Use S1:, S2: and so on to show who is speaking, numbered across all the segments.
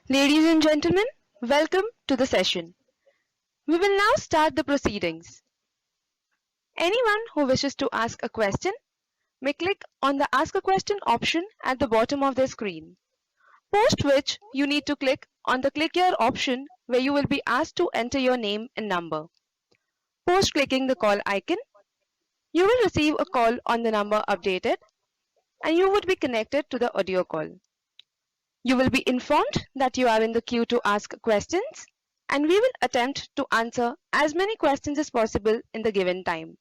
S1: Ladies and gentlemen, welcome to the session. We will now start the proceedings. Anyone who wishes to ask a question may click on the Ask a Question option at the bottom of their screen, post which you need to click on the Click Here option where you will be asked to enter your name and number. Post clicking the call icon, you will receive a call on the number updated and you would be connected to the audio call. You will be informed that you are in the queue to ask questions and we will attempt to answer as many questions as possible in the given time.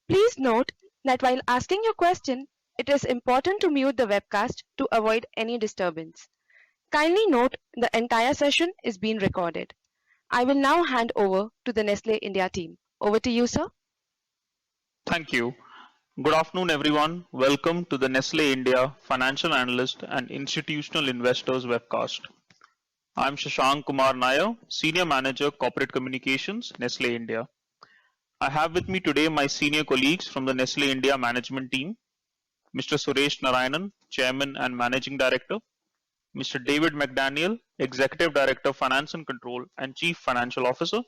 S1: Please note that while asking your question, it is important to mute the webcast to avoid any disturbance. Kindly note the entire session is being recorded. I will now hand over to the Nestle India team. Over to you, sir.
S2: Thank you. Good afternoon, everyone. Welcome to the Nestle India Financial Analyst and Institutional Investors webcast. I'm Shashank Kumar Nair, Senior Manager Corporate Communications, Nestle India. I have with me today my senior colleagues from the Nestle India management team, Mr. Suresh Narayanan, Chairman and Managing Director, Mr. David McDaniel, Executive Director Finance and Control and Chief Financial Officer,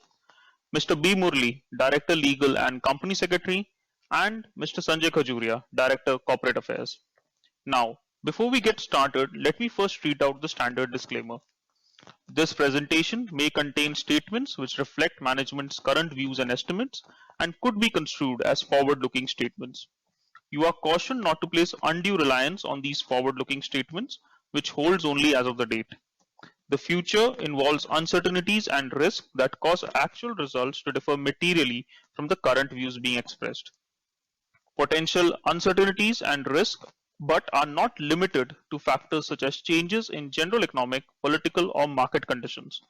S2: Mr. B. Murli, Director Legal and Company Secretary, and Mr. Sanjay Khajuria, Director Corporate Affairs. Now, before we get started, let me first read out the standard disclaimer. This presentation may contain statements which reflect management's current views and estimates and could be construed as forward-looking statements. You are cautioned not to place undue reliance on these forward-looking statements, which holds only as of the date. The future involves uncertainties and risks that cause actual results to differ materially from the current views being expressed. Potential uncertainties and risks, but are not limited to factors such as changes in general economic, political, or market conditions,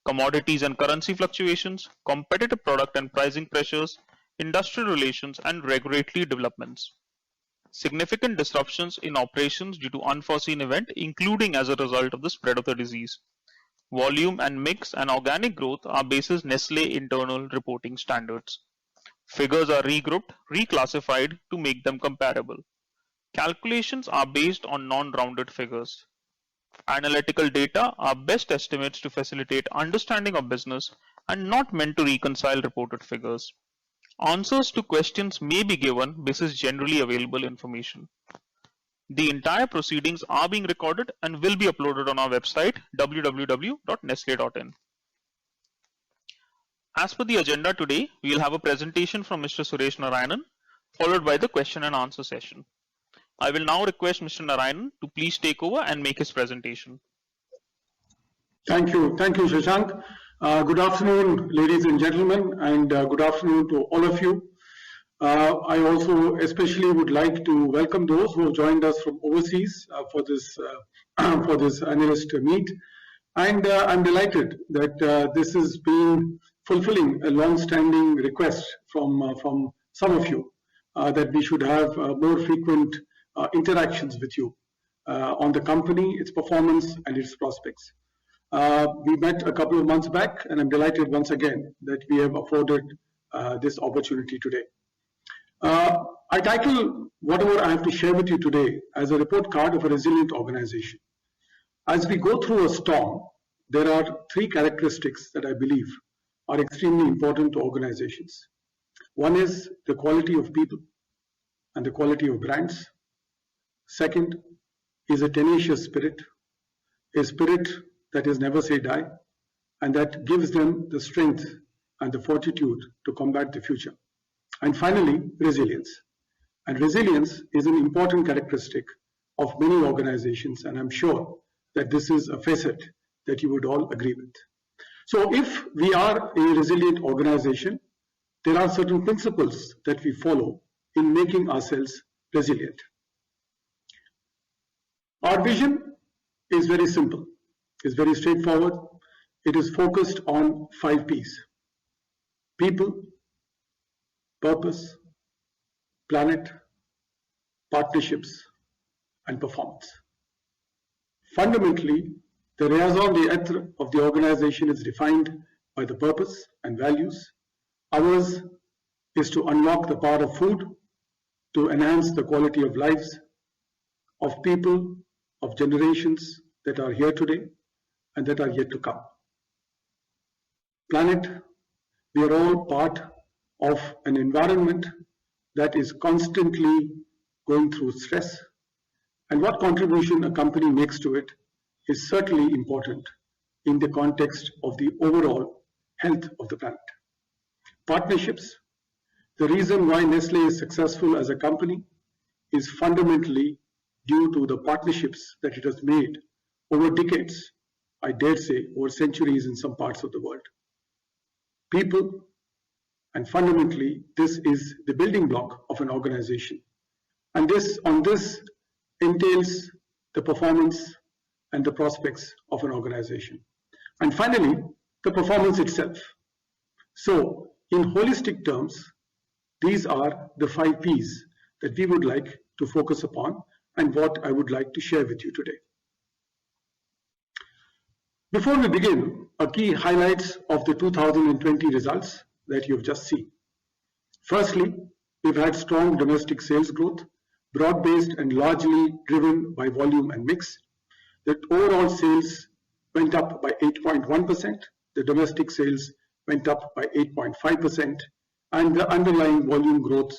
S2: commodities and currency fluctuations, competitive product and pricing pressures, industrial relations, and regulatory developments. Significant disruptions in operations due to unforeseen events, including as a result of the spread of the disease. Volume and mix and organic growth are basis Nestle internal reporting standards. Figures are regrouped, reclassified to make them comparable. Calculations are based on non-rounded figures. Analytical data are best estimates to facilitate understanding of business and not meant to reconcile reported figures. Answers to questions may be given basis generally available information. The entire proceedings are being recorded and will be uploaded on our website www.nestle.in. As per the agenda today, we will have a presentation from Mr. Suresh Narayanan, followed by the question and answer session. I will now request Mr. Narayanan to please take over and make his presentation.
S3: Thank you, Shashank. Good afternoon, ladies and gentlemen, and good afternoon to all of you. I also especially would like to welcome those who have joined us from overseas for this analyst meet. And I'm delighted that this has been fulfilling a long-standing request from some of you that we should have more frequent interactions with you on the company, its performance, and its prospects. We met a couple of months back, and I'm delighted once again that we have afforded this opportunity today. I title whatever I have to share with you today as a report card of a resilient organization. As we go through a storm, there are three characteristics that I believe are extremely important to organizations. One is the quality of people and the quality of brands. Second is a tenacious spirit, a spirit that is never say die, and that gives them the strength and the fortitude to combat the future. And finally, resilience. And resilience is an important characteristic of many organizations, and I'm sure that this is a facet that you would all agree with. So if we are a resilient organization, there are certain principles that we follow in making ourselves resilient. Our vision is very simple, it's very straightforward. It is focused on 5 P's: people, purpose, planet, partnerships, and performance. Fundamentally, the raison d'etre of the organization is defined by the purpose and values. Ours is to unlock the power of food, to enhance the quality of lives of people, of generations that are here today, and that are yet to come. Planet, we are all part of an environment that is constantly going through stress, and what contribution a company makes to it is certainly important in the context of the overall health of the planet. Partnerships, the reason why Nestlé is successful as a company is fundamentally due to the partnerships that it has made over decades, I dare say over centuries in some parts of the world. People, and fundamentally this is the building block of an organization. And this entails the performance and the prospects of an organization. And finally, the performance itself. So in holistic terms, these are the 5 P's that we would like to focus upon and what I would like to share with you today. Before we begin, a key highlights of the 2020 results that you've just seen. Firstly, we've had strong domestic sales growth, broad-based and largely driven by volume and mix. The overall sales went up by 8.1%, the domestic sales went up by 8.5%, and the underlying volume growth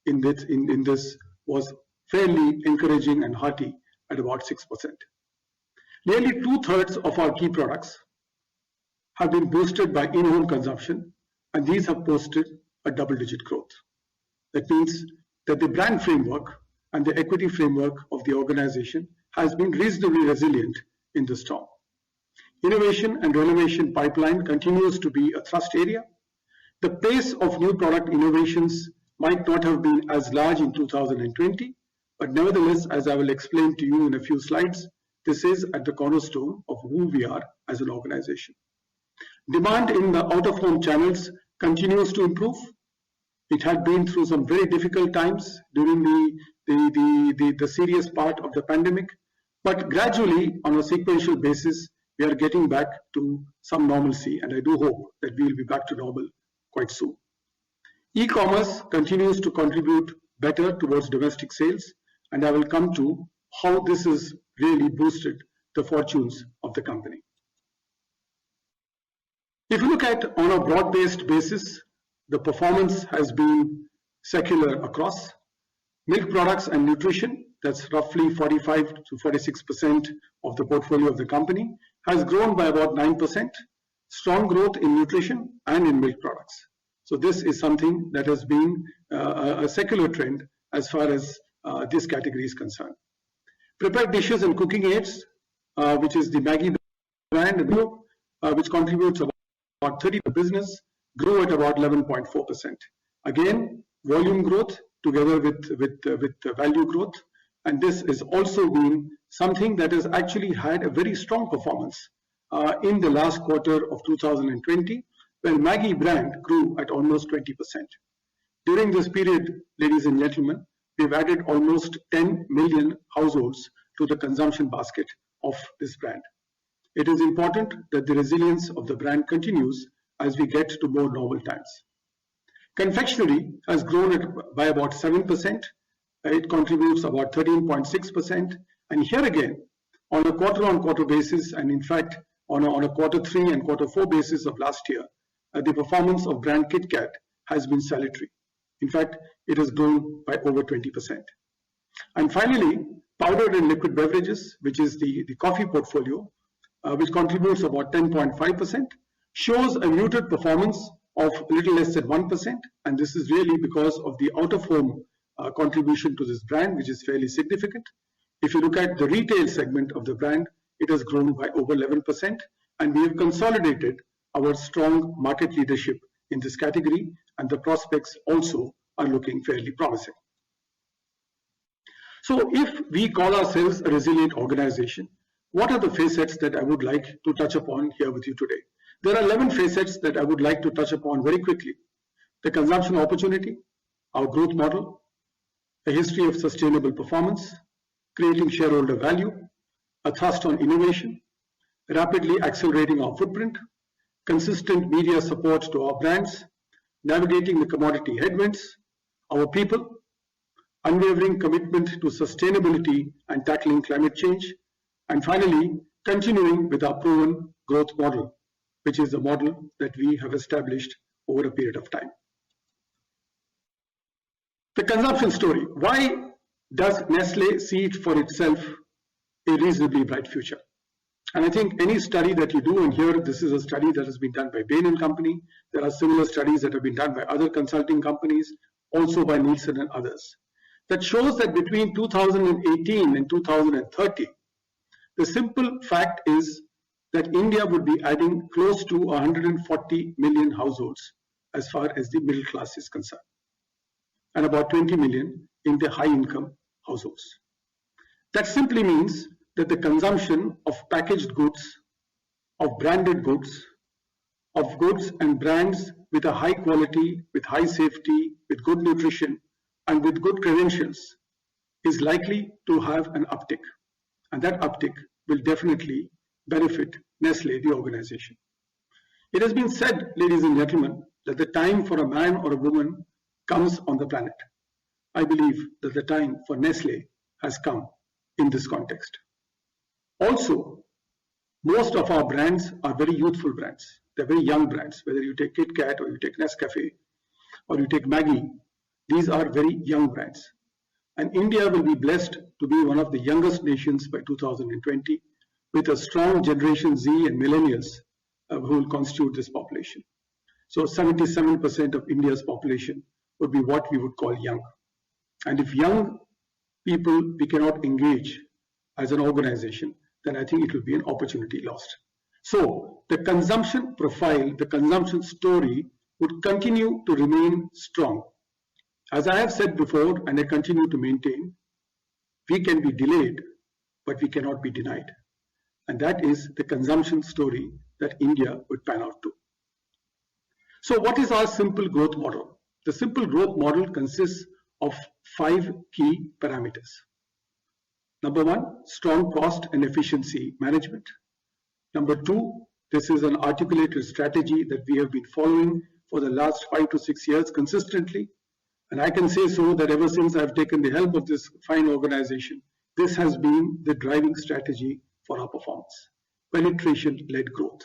S3: in this was fairly encouraging and hearty at about 6%. Nearly 2/3 of our key products have been boosted by in-home consumption, and these have posted a double-digit growth. That means that the brand framework and the equity framework of the organization has been reasonably resilient in the storm. Innovation and renovation pipeline continues to be a thrust area. The pace of new product innovations might not have been as large in 2020, but nevertheless, as I will explain to you in a few slides, this is at the cornerstone of who we are as an organization. Demand in the out-of-home channels continues to improve. It had been through some very difficult times during the serious part of the pandemic, but gradually on a sequential basis, we are getting back to some normalcy, and I do hope that we will be back to normal quite soon. E-commerce continues to contribute better towards domestic sales, and I will come to how this has really boosted the fortunes of the company. If you look at on a broad-based basis, the performance has been secular across. Milk products and nutrition, that's roughly 45 to 46% of the portfolio of the company, has grown by about 9%. Strong growth in nutrition and in milk products. So this is something that has been a secular trend as far as this category is concerned. Prepared dishes and cooking aids, which is the Maggi brand, which contributes about 30% of the business, grew at about 11.4%. Again, volume growth together with value growth, and this has also been something that has actually had a very strong performance in the last quarter of 2020, when Maggi brand grew at almost 20%. During this period, ladies and gentlemen, we've added almost 10 million households to the consumption basket of this brand. It is important that the resilience of the brand continues as we get to more normal times. Confectionery has grown by about 7%. It contributes about 13.6%. And here again, on a quarter-on-quarter basis, and in fact, on a Q3 and Q4 basis of last year, the performance of brand KitKat has been salutary. In fact, it has grown by over 20%. And finally, powdered and liquid beverages, which is the coffee portfolio, which contributes about 10.5%, shows a muted performance of a little less than 1%. And this is really because of the out-of-home contribution to this brand, which is fairly significant. If you look at the retail segment of the brand, it has grown by over 11%. And we have consolidated our strong market leadership in this category, and the prospects also are looking fairly promising. So if we call ourselves a resilient organization, what are the facets that I would like to touch upon here with you today? There are 11 facets that I would like to touch upon very quickly. The consumption opportunity, our growth model, a history of sustainable performance, creating shareholder value, a thrust on innovation, rapidly accelerating our footprint, consistent media support to our brands, navigating the commodity headwinds, our people, unwavering commitment to sustainability and tackling climate change, and finally, continuing with our proven growth model, which is the model that we have established over a period of time. The consumption story. Why does Nestle see it for itself a reasonably bright future? And I think any study that you do, and here this is a study that has been done by Bain & Company, there are similar studies that have been done by other consulting companies, also by Nielsen and others, that shows that between 2018 and 2030, the simple fact is that India would be adding close to 140 million households as far as the middle class is concerned, and about 20 million in the high income households. That simply means that the consumption of packaged goods, of branded goods, of goods and brands with a high quality, with high safety, with good nutrition, and with good credentials is likely to have an uptick. And that uptick will definitely benefit Nestle, the organization. It has been said, ladies and gentlemen, that the time for a man or a woman comes on the planet. I believe that the time for Nestle has come in this context. Also, most of our brands are very youthful brands. They're very young brands, whether you take Kit Kat or you take Nescafe or you take Maggi. These are very young brands. And India will be blessed to be one of the youngest nations by 2020 with a strong Generation Z and millennials who will constitute this population. So 77% of India's population would be what we would call young. And if young people we cannot engage as an organization, then I think it will be an opportunity lost. So the consumption profile, the consumption story would continue to remain strong. As I have said before, and I continue to maintain, we can be delayed, but we cannot be denied. And that is the consumption story that India would pan out to. So what is our simple growth model? The simple growth model consists of 5 key parameters. Number 1, strong cost and efficiency management. Number 2, this is an articulated strategy that we have been following for the last 5 to 6 years consistently. And I can say so that ever since I've taken the helm of this fine organization, this has been the driving strategy for our performance. Penetration-led growth.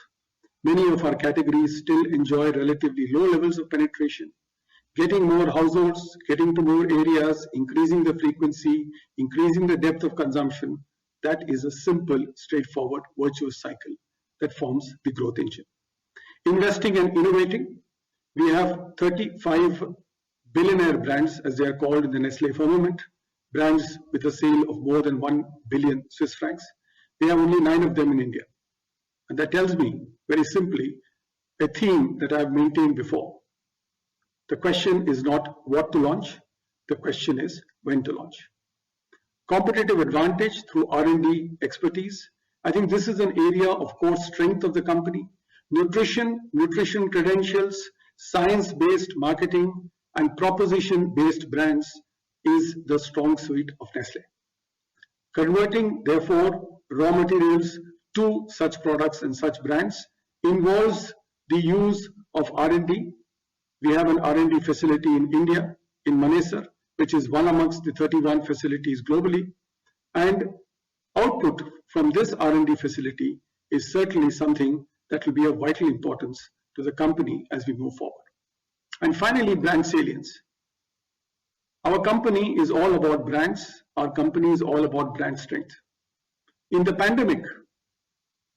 S3: Many of our categories still enjoy relatively low levels of penetration. Getting more households, getting to more areas, increasing the frequency, increasing the depth of consumption, that is a simple, straightforward, virtuous cycle that forms the growth engine. Investing and innovating, we have 35 billionaire brands, as they are called in the Nestle firmament, brands with a sale of more than 1 billion Swiss francs. There are only 9 of them in India. And that tells me, very simply, a theme that I have maintained before. The question is not what to launch, the question is when to launch. Competitive advantage through R&D expertise. I think this is an area of core strength of the company. Nutrition credentials, science-based marketing, and proposition-based brands is the strong suite of Nestle. Converting, therefore, raw materials to such products and such brands involves the use of R&D. We have an R&D facility in India, in Manesar, which is one amongst the 31 facilities globally. And output from this R&D facility is certainly something that will be of vital importance to the company as we move forward. And finally, brand salience. Our company is all about brands. Our company is all about brand strength. In the pandemic,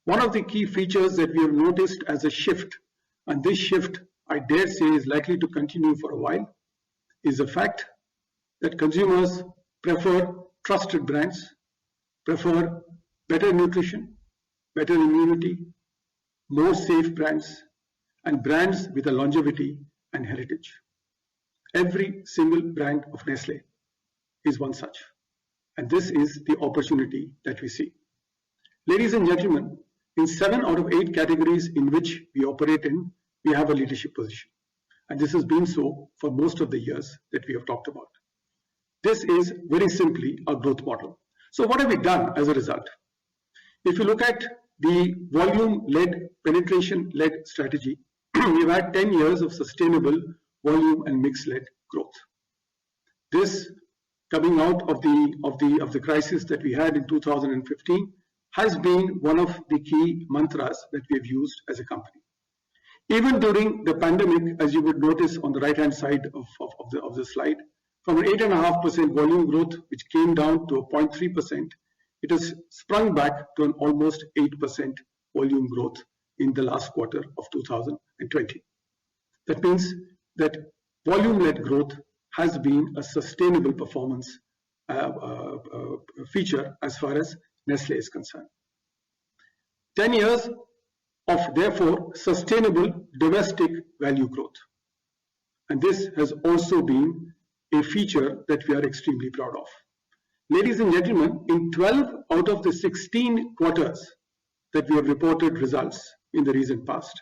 S3: one of the key features that we have noticed as a shift, and this shift, I dare say, is likely to continue for a while, is the fact that consumers prefer trusted brands, prefer better nutrition, better immunity, more safe brands, and brands with a longevity and heritage. Every single brand of Nestle is one such. And this is the opportunity that we see. Ladies and gentlemen, in 7 out of 8 categories in which we operate in, we have a leadership position. And this has been so for most of the years that we have talked about. This is very simply a growth model. So what have we done as a result? If you look at the volume-led, penetration-led strategy, we've had 10 years of sustainable volume and mix-led growth. This coming out of the crisis that we had in 2015 has been one of the key mantras that we have used as a company. Even during the pandemic, as you would notice on the right-hand side of the slide, from an 8.5% volume growth, which came down to a 0.3%, it has sprung back to an almost 8% volume growth in the last quarter of 2020. That means that volume-led growth has been a sustainable performance feature as far as Nestle is concerned. 10 years of, therefore, sustainable domestic value growth. And this has also been a feature that we are extremely proud of. Ladies and gentlemen, in 12 out of the 16 quarters that we have reported results in the recent past,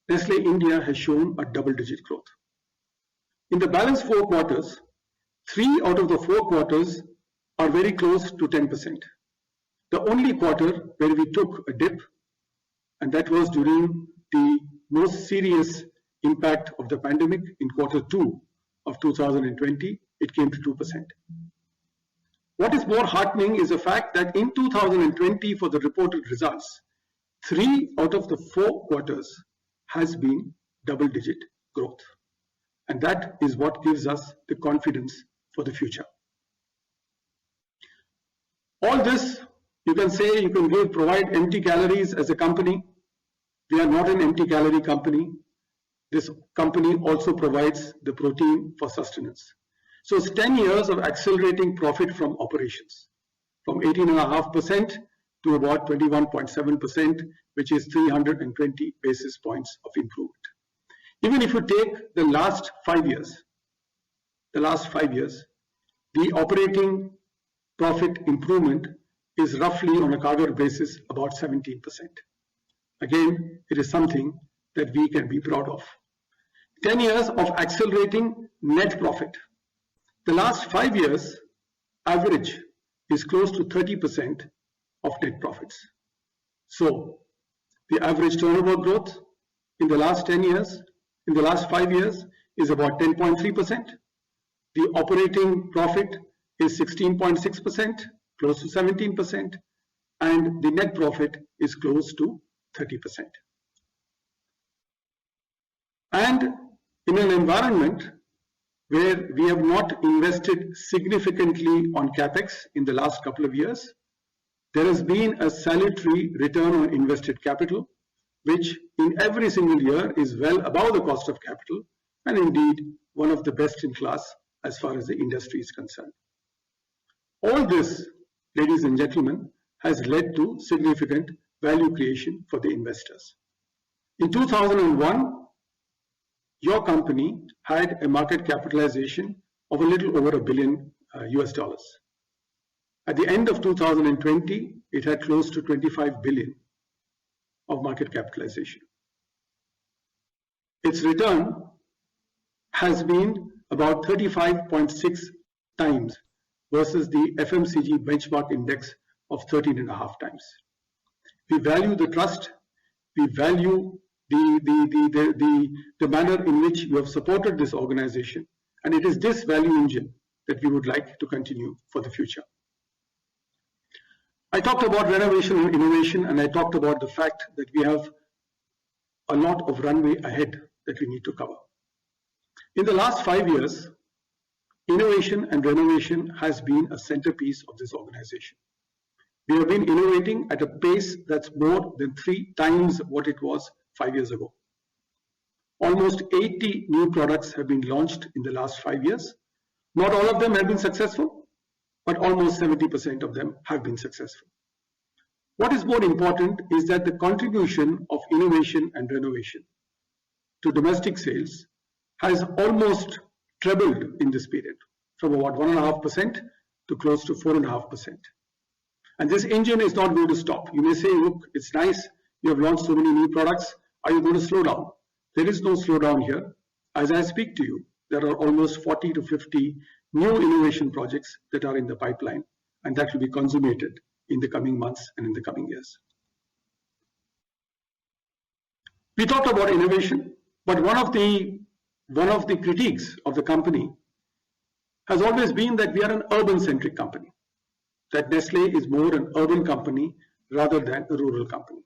S3: Nestle India has shown a double-digit growth. In the balance 4 quarters, 3 out of the 4 quarters are very close to 10%. The only quarter where we took a dip, and that was during the most serious impact of the pandemic in quarter 2 of 2020, it came to 2%. What is more heartening is the fact that in 2020, for the reported results, 3 out of the 4 quarters has been double-digit growth. And that is what gives us the confidence for the future. All this, you can say, you can provide empty calories as a company. We are not an empty calorie company. This company also provides the protein for sustenance. So it's 10 years of accelerating profit from operations, from 18.5% to about 21.7%, which is 320 basis points of improvement. Even if you take the last 5 years, the operating profit improvement is roughly on a CAGR basis about 17%. Again, it is something that we can be proud of. 10 years of accelerating net profit. The last 5 years average is close to 30% of net profits. So the average turnover growth in the last 10 years, in the last 5 years is about 10.3%. The operating profit is 16.6%, close to 17%, and the net profit is close to 30%. And in an environment where we have not invested significantly on CapEx in the last couple of years, there has been a salutary return on invested capital, which in every single year is well above the cost of capital, and indeed one of the best in class as far as the industry is concerned. All this, ladies and gentlemen, has led to significant value creation for the investors. In 2001, your company had a market capitalization of a little over $1 billion US. At the end of 2020, it had close to 25 billion of market capitalization. Its return has been about 35.6 times versus the FMCG benchmark index of 13.5 times. We value the trust, we value the manner in which you have supported this organization, and it is this value engine that we would like to continue for the future. I talked about renovation and innovation, and I talked about the fact that we have a lot of runway ahead that we need to cover. In the last 5 years, innovation and renovation has been a centerpiece of this organization. We have been innovating at a pace that's more than 3 times what it was 5 years ago. Almost 80 new products have been launched in the last 5 years. Not all of them have been successful, but almost 70% of them have been successful. What is more important is that the contribution of innovation and renovation to domestic sales has almost trebled in this period, from about 1.5% to close to 4.5%. And this engine is not going to stop. You may say, look, it's nice, you have launched so many new products, are you going to slow down? There is no slowdown here. As I speak to you, there are almost 40 to 50 new innovation projects that are in the pipeline, and that will be consummated in the coming months and in the coming years. We talked about innovation, but one of the critiques of the company has always been that we are an urban-centric company, that Nestle is more an urban company rather than a rural company.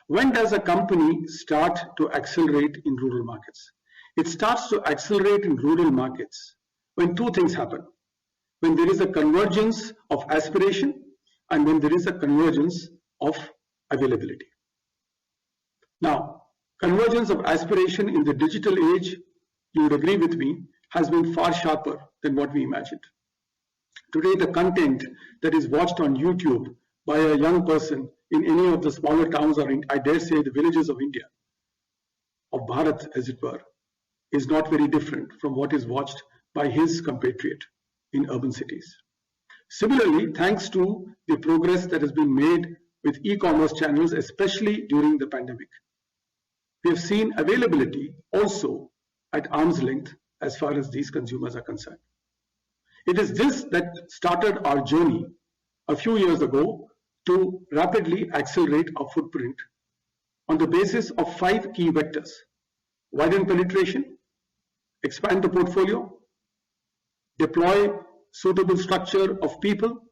S3: When does a company start to accelerate in rural markets? It starts to accelerate in rural markets when two things happen. When there is a convergence of aspiration and when there is a convergence of availability. Now, convergence of aspiration in the digital age, you would agree with me, has been far sharper than what we imagined. Today, the content that is watched on YouTube by a young person in any of the smaller towns or I dare say the villages of India, of Bharat as it were, is not very different from what is watched by his compatriot in urban cities. Similarly, thanks to the progress that has been made with e-commerce channels, especially during the pandemic, we have seen availability also at arm's length as far as these consumers are concerned. It is this that started our journey a few years ago to rapidly accelerate our footprint on the basis of 5 key vectors: widen penetration, expand the portfolio, deploy suitable structure of people,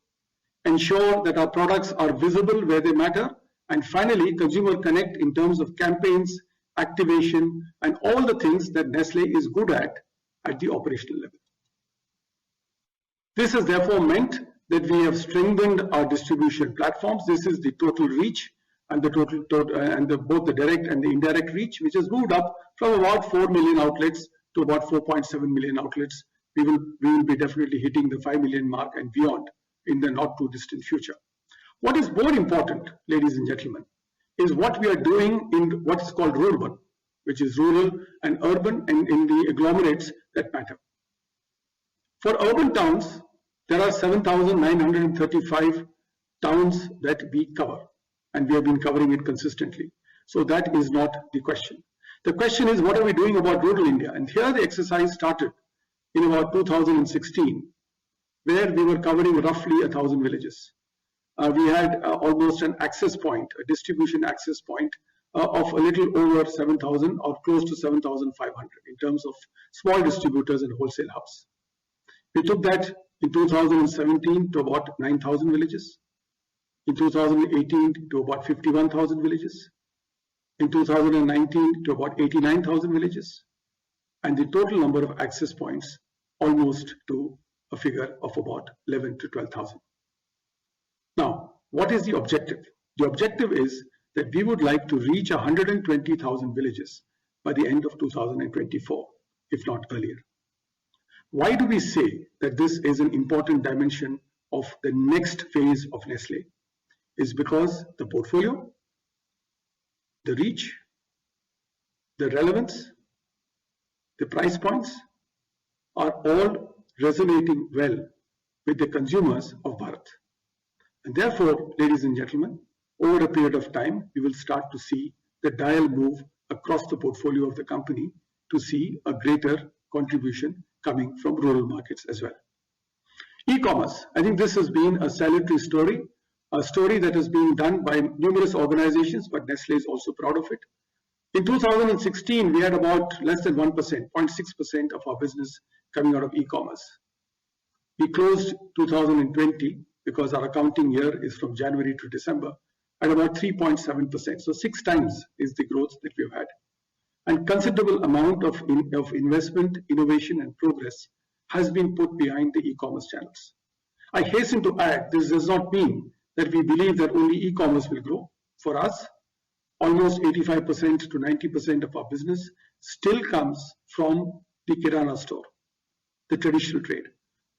S3: ensure that our products are visible where they matter, and finally, consumer connect in terms of campaigns, activation, and all the things that Nestle is good at the operational level. This has therefore meant that we have strengthened our distribution platforms. This is the total reach and the both the direct and the indirect reach, which has moved up from about 4 million outlets to about 4.7 million outlets. We will be definitely hitting the 5 million mark and beyond in the not too distant future. What is more important, ladies and gentlemen, is what we are doing in what is called rural, which is rural and urban and in the agglomerates that matter. For urban towns, there are 7,935 towns that we cover, and we have been covering it consistently. So that is not the question. The question is, what are we doing about rural India? And here the exercise started in about 2016, where we were covering roughly 1,000 villages. We had almost an access point, a distribution access point of a little over 7,000 or close to 7,500 in terms of small distributors and wholesale hubs. We took that in 2017 to about 9,000 villages, in 2018 to about 51,000 villages, in 2019 to about 89,000 villages, and the total number of access points almost to a figure of about 11 to 12,000. Now, what is the objective? The objective is that we would like to reach 120,000 villages by the end of 2024, if not earlier. Why do we say that this is an important dimension of the next phase of Nestle? Is because the portfolio, the reach, the relevance, the price points are all resonating well with the consumers of Bharat. And therefore, ladies and gentlemen, over a period of time, we will start to see the dial move across the portfolio of the company to see a greater contribution coming from rural markets as well. E-commerce, I think this has been a salutary story, a story that has been done by numerous organizations, but Nestle is also proud of it. In 2016, we had about less than 1%, 0.6% of our business coming out of e-commerce. We closed 2020, because our accounting year is from January to December, at about 3.7%. So 6 times is the growth that we've had. And considerable amount of investment, innovation, and progress has been put behind the e-commerce channels. I hasten to add, this does not mean that we believe that only e-commerce will grow. For us, almost 85% to 90% of our business still comes from the Kirana store, the traditional trade.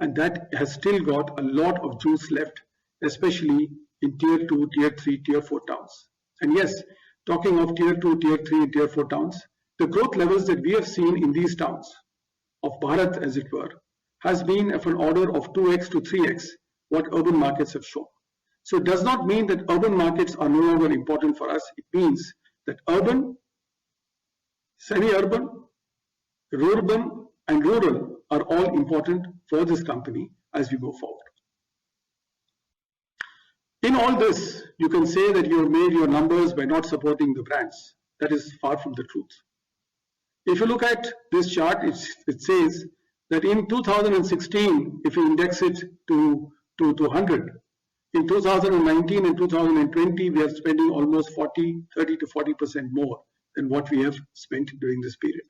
S3: And that has still got a lot of juice left, especially in tier 2, tier 3, tier 4 towns. And yes, talking of tier 2, tier 3, and tier 4 towns, the growth levels that we have seen in these towns, of Bharat as it were, has been of an order of 2x to 3x what urban markets have shown. So it does not mean that urban markets are no longer important for us. It means that urban, semi-urban, rural, and rural are all important for this company as we go forward. In all this, you can say that you have made your numbers by not supporting the brands. That is far from the truth. If you look at this chart, it says that in 2016, if you index it to 100, In 2019 and 2020, we are spending almost 30 to 40% more than what we have spent during this period.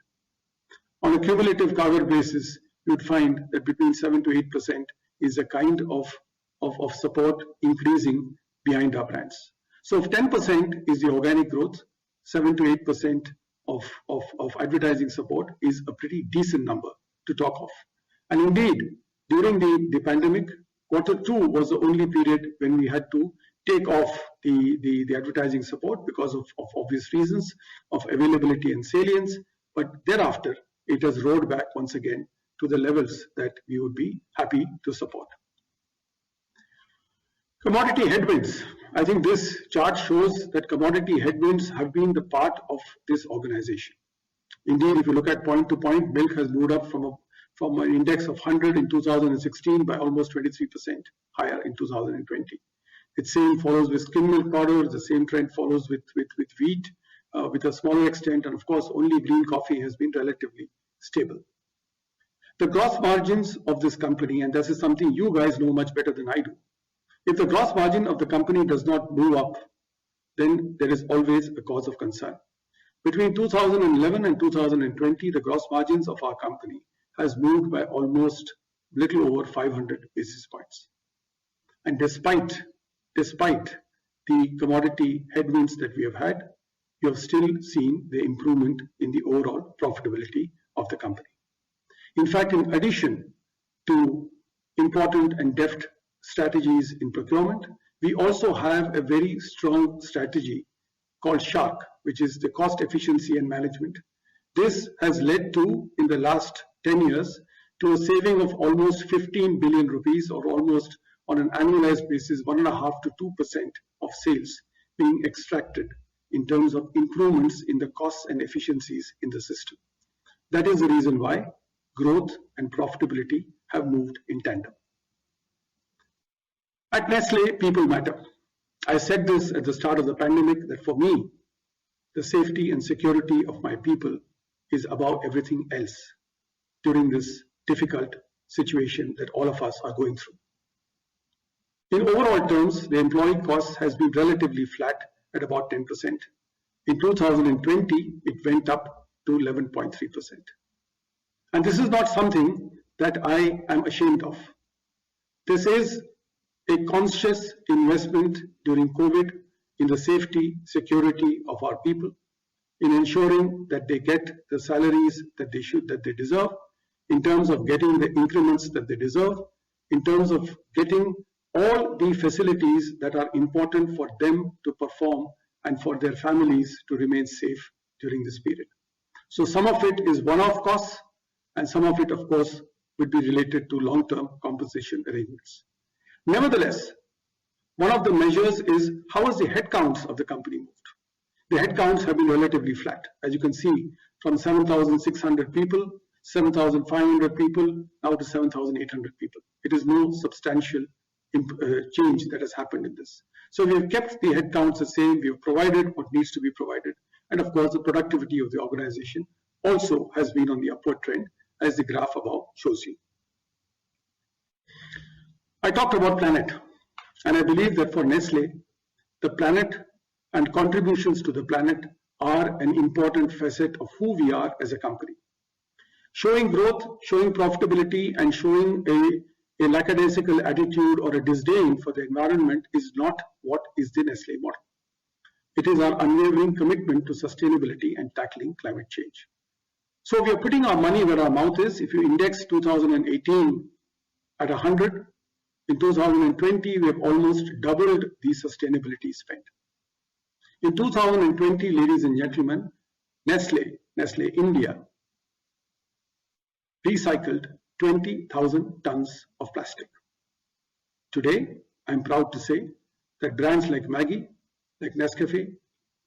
S3: On a cumulative CAGR basis, you would find that between 7 to 8% is a kind of support increasing behind our brands. So if 10% is the organic growth, 7 to 8% of advertising support is a pretty decent number to talk of. And indeed, during the pandemic, Q2 was the only period when we had to take off the advertising support because of obvious reasons of availability and salience. But thereafter, it has rolled back once again to the levels that we would be happy to support. Commodity headwinds. I think this chart shows that commodity headwinds have been the part of this organization. Indeed, if you look at point to point, milk has moved up from an index of 100 in 2016 by almost 23% higher in 2020. The same follows with skim milk powder, the same trend follows with wheat, with a smaller extent, and of course only green coffee has been relatively stable. The gross margins of this company, and this is something you guys know much better than I do. If the gross margin of the company does not move up, then there is always a cause of concern. Between 2011 and 2020, the gross margins of our company has moved by almost little over 500 basis points. And despite the commodity headwinds that we have had, you have still seen the improvement in the overall profitability of the company. In fact, in addition to important and deft strategies in procurement, we also have a very strong strategy called SHARK, which is the cost efficiency and management. This has led to, in the last 10 years, to a saving of almost 15 billion rupees, or almost on an annualized basis 1.5 to 2% of sales being extracted in terms of improvements in the costs and efficiencies in the system. That is the reason why growth and profitability have moved in tandem. At Nestle, people matter. I said this at the start of the pandemic that for me, the safety and security of my people is above everything else during this difficult situation that all of us are going through. In overall terms, the employee cost has been relatively flat at about 10%. In 2020, it went up to 11.3%. And this is not something that I am ashamed of. This is a conscious investment during COVID in the safety, security of our people, in ensuring that they get the salaries that they deserve, in terms of getting the increments that they deserve, in terms of getting all the facilities that are important for them to perform and for their families to remain safe during this period. So some of it is one-off costs, and some of it, of course, would be related to long-term compensation arrangements. Nevertheless, one of the measures is how has the headcounts of the company moved? The headcounts have been relatively flat. As you can see, from 7,600 people, 7,500 people, now to 7,800 people. It is no substantial change that has happened in this. So we have kept the headcounts the same, we have provided what needs to be provided, and of course the productivity of the organization also has been on the upward trend, as the graph above shows you. I talked about planet, and I believe that for Nestle, the planet and contributions to the planet are an important facet of who we are as a company. Showing growth, showing profitability, and showing a lackadaisical attitude or a disdain for the environment is not what is the Nestle model. It is our unwavering commitment to sustainability and tackling climate change. So we are putting our money where our mouth is. If you index 2018 at 100, in 2020, we have almost doubled the sustainability spend. In 2020, ladies and gentlemen, Nestle India recycled 20,000 tons of plastic. Today, I'm proud to say that brands like Maggi, like Nescafe,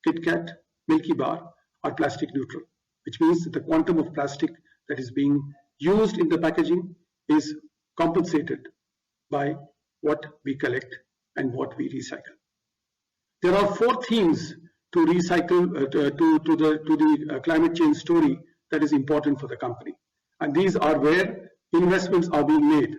S3: KitKat, Milky Bar are plastic neutral, which means that the quantum of plastic that is being used in the packaging is compensated by what we collect and what we recycle. There are 4 themes to recycle to the climate change story that is important for the company, and these are where investments are being made.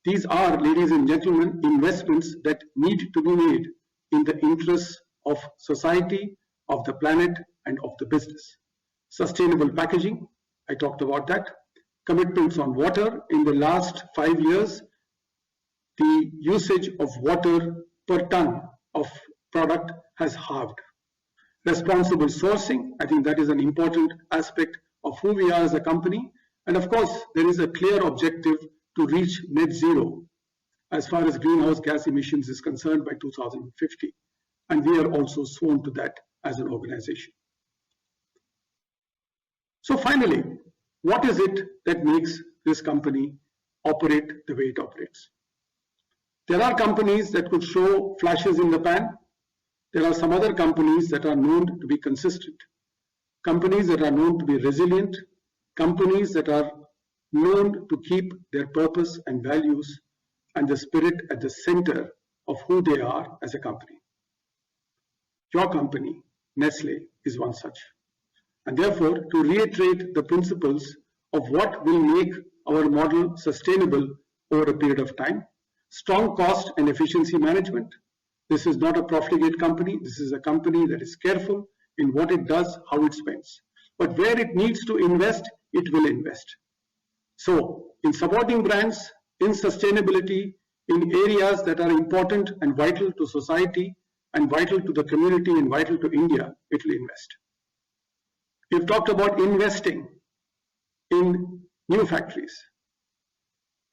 S3: These are, ladies and gentlemen, investments that need to be made in the interests of society, of the planet, and of the business. Sustainable packaging, I talked about that. Commitments on water. In the last 5 years, the usage of water per ton of product has halved. Responsible sourcing, I think that is an important aspect of who we are as a company. And of course, there is a clear objective to reach net zero as far as greenhouse gas emissions is concerned by 2050. And we are also sworn to that as an organization. So finally, what is it that makes this company operate the way it operates? There are companies that could show flashes in the pan. There are some other companies that are known to be consistent, companies that are known to be resilient, companies that are known to keep their purpose and values and the spirit at the center of who they are as a company. Your company, Nestle, is one such. And therefore, to reiterate the principles of what will make our model sustainable over a period of time, strong cost and efficiency management. This is not a profligate company. This is a company that is careful in what it does, how it spends. But where it needs to invest, it will invest. So, in supporting brands, in sustainability, in areas that are important and vital to society, and vital to the community, and vital to India, it will invest. We've talked about investing in new factories.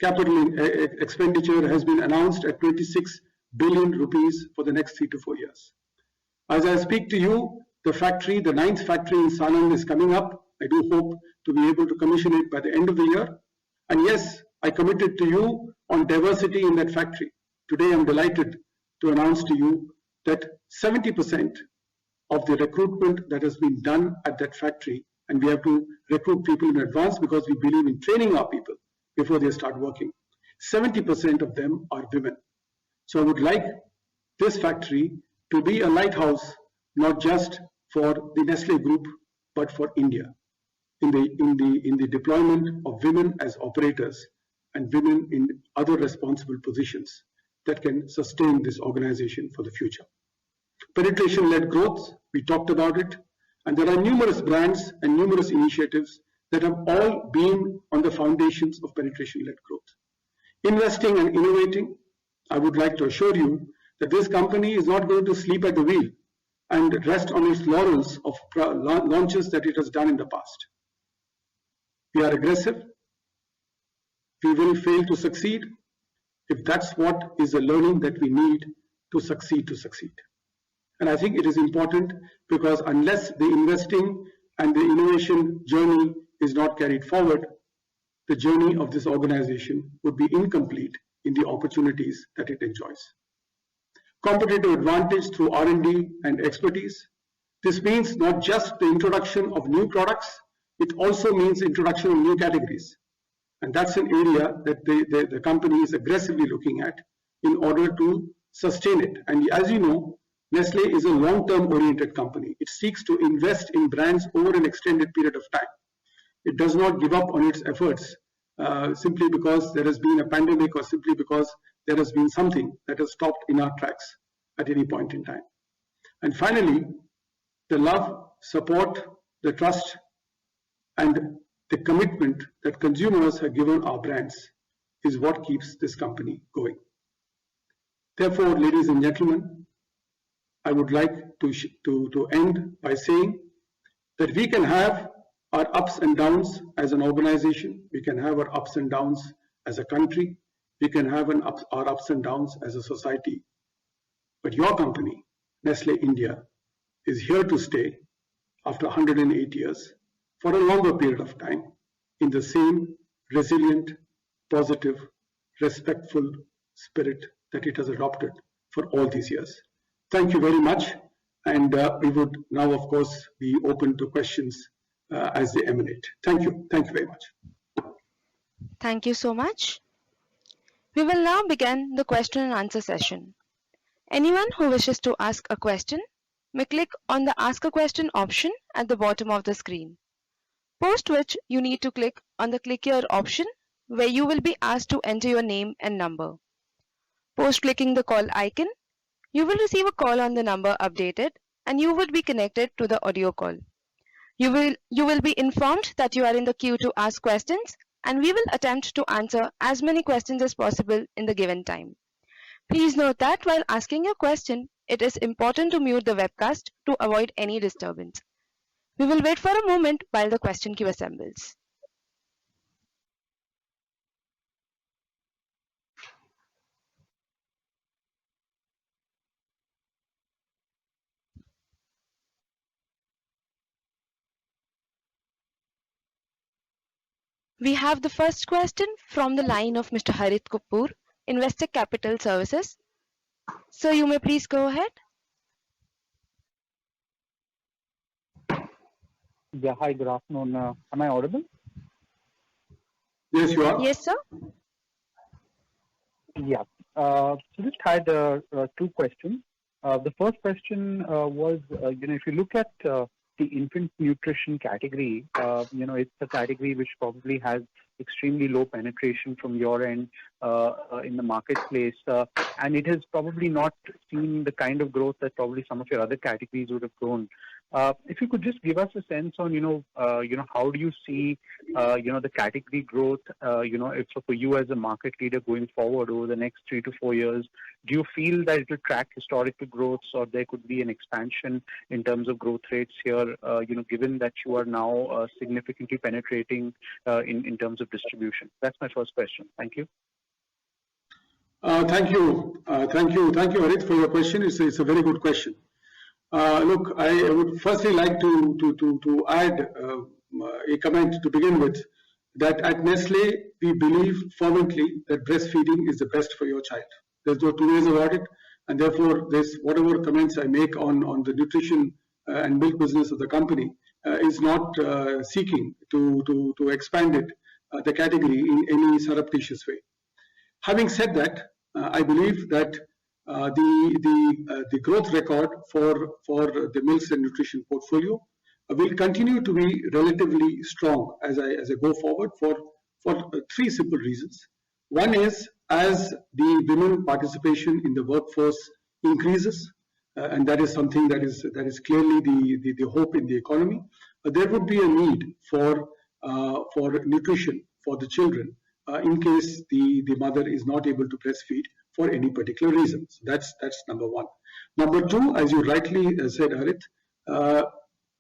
S3: Capital expenditure has been announced at 26 billion rupees for the next 3 to 4 years. As I speak to you, the factory, the 9th factory in Sanand is coming up. I do hope to be able to commission it by the end of the year. And yes, I committed to you on diversity in that factory. Today, I'm delighted to announce to you that 70% of the recruitment that has been done at that factory, and we have to recruit people in advance because we believe in training our people before they start working. 70% of them are women. So I would like this factory to be a lighthouse, not just for the Nestle Group, but for India in the deployment of women as operators and women in other responsible positions that can sustain this organization for the future. Penetration-led growth, we talked about it, and there are numerous brands and numerous initiatives that have all been on the foundations of penetration-led growth. Investing and innovating, I would like to assure you that this company is not going to sleep at the wheel and rest on its laurels of launches that it has done in the past. We are aggressive. We will fail to succeed if that's what is the learning that we need to succeed. And I think it is important because unless the investing and the innovation journey is not carried forward, the journey of this organization would be incomplete in the opportunities that it enjoys. Competitive advantage through R&D and expertise. This means not just the introduction of new products, it also means introduction of new categories. And that's an area that the company is aggressively looking at in order to sustain it. And as you know, Nestle is a long-term oriented company. It seeks to invest in brands over an extended period of time. It does not give up on its efforts simply because there has been a pandemic or simply because there has been something that has stopped in our tracks at any point in time. And finally, the love, support, the trust, and the commitment that consumers have given our brands is what keeps this company going. Therefore, ladies and gentlemen, I would like to end by saying that we can have our ups and downs as an organization, we can have our ups and downs as a country, we can have our ups and downs as a society. But your company, Nestle India, is here to stay after 108 years for a longer period of time in the same resilient, positive, respectful spirit that it has adopted for all these years. Thank you very much, and we would now, of course, be open to questions as they emanate. Thank you very much.
S1: Thank you so much. We will now begin the question and answer session. Anyone who wishes to ask a question may click on the Ask a Question option at the bottom of the screen, post which you need to click on the Click Here option where you will be asked to enter your name and number. Post clicking the call icon, you will receive a call on the number updated and you would be connected to the audio call. You will be informed that you are in the queue to ask questions and we will attempt to answer as many questions as possible in the given time. Please note that while asking your question, it is important to mute the webcast to avoid any disturbance. We will wait for a moment while the question queue assembles. We have the first question from the line of Mr. Harit Kapoor, Investec Capital Services. Sir, you may please go ahead.
S4: Yeah, hi, good afternoon. Am I audible?
S3: Yes, you are.
S1: Yes, sir.
S4: Yeah. So just had two questions. The first question was, if you look at the infant nutrition category, it's a category which probably has extremely low penetration from your end in the marketplace, and it has probably not seen the kind of growth that probably some of your other categories would have grown. If you could just give us a sense on, how do you see, the category growth, if for you as a market leader going forward over the next 3 to 4 years, do you feel that it will track historical growths or there could be an expansion in terms of growth rates here, given that you are now significantly penetrating in terms of distribution? That's my first question. Thank you.
S3: Thank you, Harit, for your question. It's a very good question. Look, I would firstly like to add a comment to begin with, that at Nestle, we believe fervently that breastfeeding is the best for your child. There's no two ways about it, and therefore, whatever comments I make on the nutrition and milk business of the company is not seeking to expand it, the category in any surreptitious way. Having said that, I believe that the growth record for the milks and nutrition portfolio will continue to be relatively strong as I go forward for three simple reasons. One is, as the women participation in the workforce increases, and that is something that is clearly the hope in the economy, there would be a need for nutrition for the children in case the mother is not able to breastfeed for any particular reason. So that's number one. Number two, as you rightly said, Harit,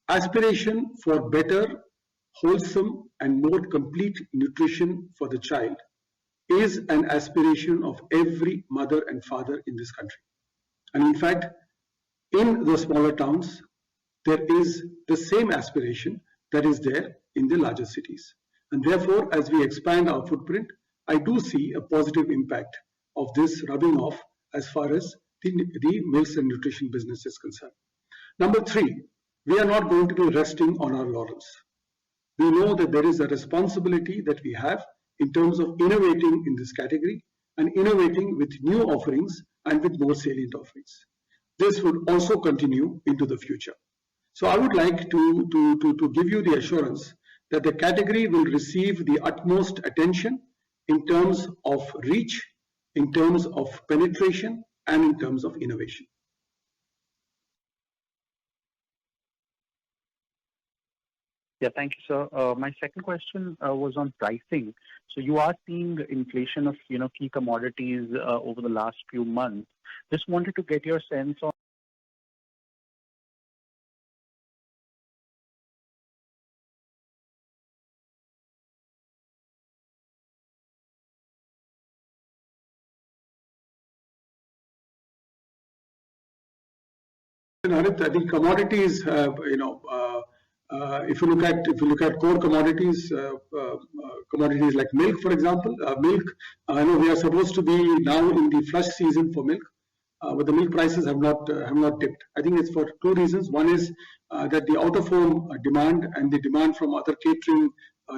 S3: aspiration for better, wholesome, and more complete nutrition for the child is an aspiration of every mother and father in this country. And in fact, in the smaller towns, there is the same aspiration that is there in the larger cities. And therefore, as we expand our footprint, I do see a positive impact of this rubbing off as far as the milks and nutrition business is concerned. Number three, we are not going to be resting on our laurels. We know that there is a responsibility that we have in terms of innovating in this category and innovating with new offerings and with more salient offerings. This would also continue into the future. So I would like to give you the assurance that the category will receive the utmost attention in terms of reach, in terms of penetration, and in terms of innovation.
S4: Yeah, thank you, sir. My second question was on pricing. So you are seeing inflation of key commodities over the last few months. Just wanted to get your sense on
S3: Harit, the commodities, if you look at core commodities, commodities like milk, for example, milk. I know we are supposed to be now in the flush season for milk, but the milk prices have not dipped. I think it's for two reasons. One is that the out of home demand and the demand from other catering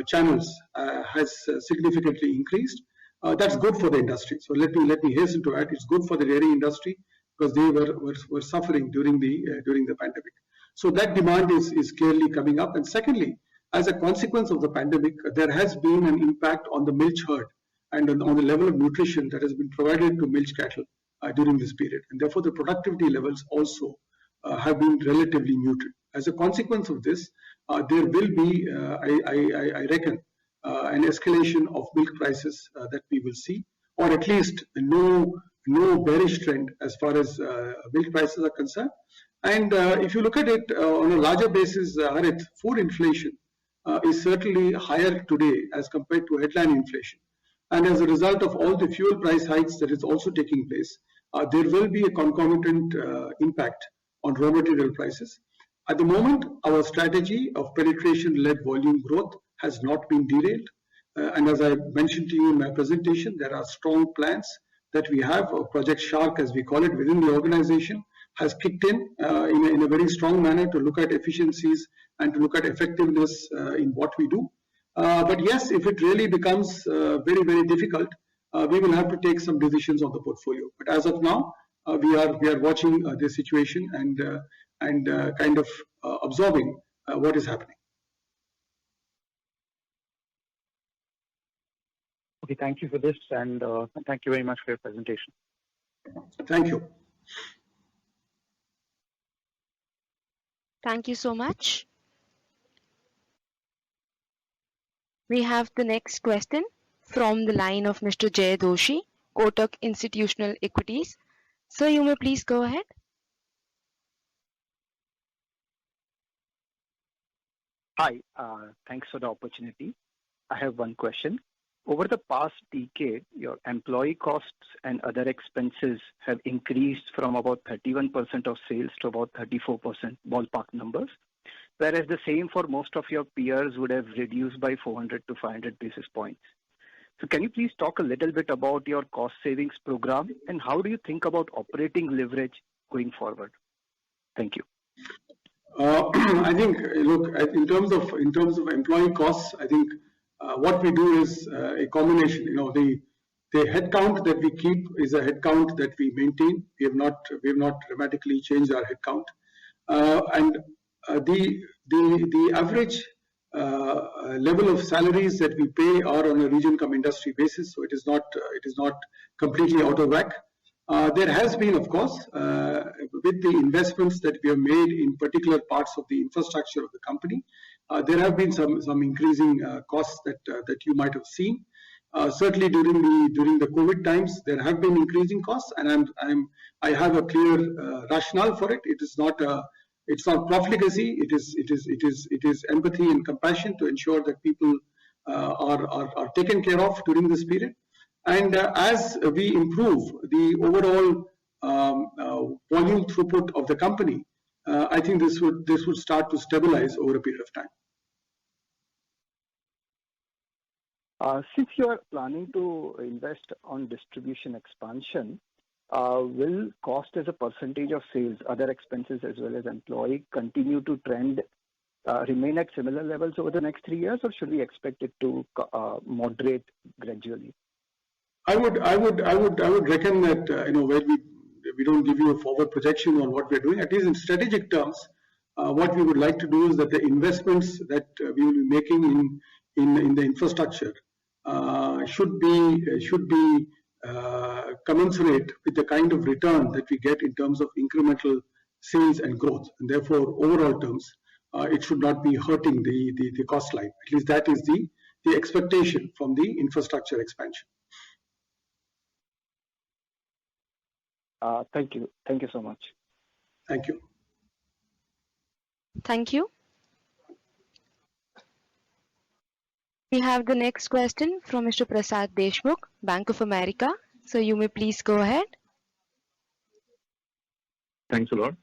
S3: channels has significantly increased. That's good for the industry. So let me hasten to add, it's good for the dairy industry because they were suffering during the pandemic. So that demand is clearly coming up. And secondly, as a consequence of the pandemic, there has been an impact on the milch herd and on the level of nutrition that has been provided to milch cattle during this period. And therefore, the productivity levels also have been relatively muted. As a consequence of this, there will be, I reckon, an escalation of milk prices that we will see, or at least no bearish trend as far as milk prices are concerned. And if you look at it on a larger basis, Harith, food inflation is certainly higher today as compared to headline inflation. And as a result of all the fuel price hikes that is also taking place, there will be a concomitant impact on raw material prices. At the moment, our strategy of penetration-led volume growth has not been derailed. And as I mentioned to you in my presentation, there are strong plans that we have. Project Shark, as we call it, within the organization, has kicked in a very strong manner to look at efficiencies and to look at effectiveness in what we do. But yes, if it really becomes very, very difficult, we will have to take some decisions on the portfolio. But as of now, we are watching the situation and kind of absorbing what is happening.
S4: Okay, thank you for this, and thank you very much for your presentation.
S3: Thank you.
S1: Thank you so much. We have the next question from the line of Mr. Jay Doshi, Kotak Institutional Equities. Sir, you may please go ahead.
S5: Hi, thanks for the opportunity. I have one question. Over the past decade, your employee costs and other expenses have increased from about 31% of sales to about 34%, ballpark numbers, whereas the same for most of your peers would have reduced by 400 to 500 basis points. So can you please talk a little bit about your cost savings program and how do you think about operating leverage going forward? Thank you.
S3: I think, look, in terms of employee costs, I think what we do is a combination. You know, the headcount that we keep is a headcount that we maintain. We have not dramatically changed our headcount, and the average level of salaries that we pay are on a region cum industry basis, so it is not completely out of whack. There has been, of course, with the investments that we have made in particular parts of the infrastructure of the company, there have been some increasing costs that you might have seen. Certainly during the COVID times, there have been increasing costs, and I have a clear rationale for it. It's not profligacy. It is empathy and compassion to ensure that people are taken care of during this period. And as we improve the overall volume throughput of the company, I think this would start to stabilize over a period of time.
S5: Since you are planning to invest on distribution expansion, will cost as a percentage of sales, other expenses as well as employee continue to remain at similar levels over the next 3 years, or should we expect it to moderate gradually?
S3: I would reckon that where we don't give you a forward projection on what we're doing, at least in strategic terms, what we would like to do is that the investments that we will be making in the infrastructure should be commensurate with the kind of return that we get in terms of incremental sales and growth, and therefore overall terms, it should not be hurting the cost line. At least that is the expectation from the infrastructure expansion.
S5: Thank you. Thank you so much.
S3: Thank you.
S1: Thank you. We have the next question from Mr. Prasad Deshmukh, Bank of America. So you may please go ahead.
S6: Thanks a lot.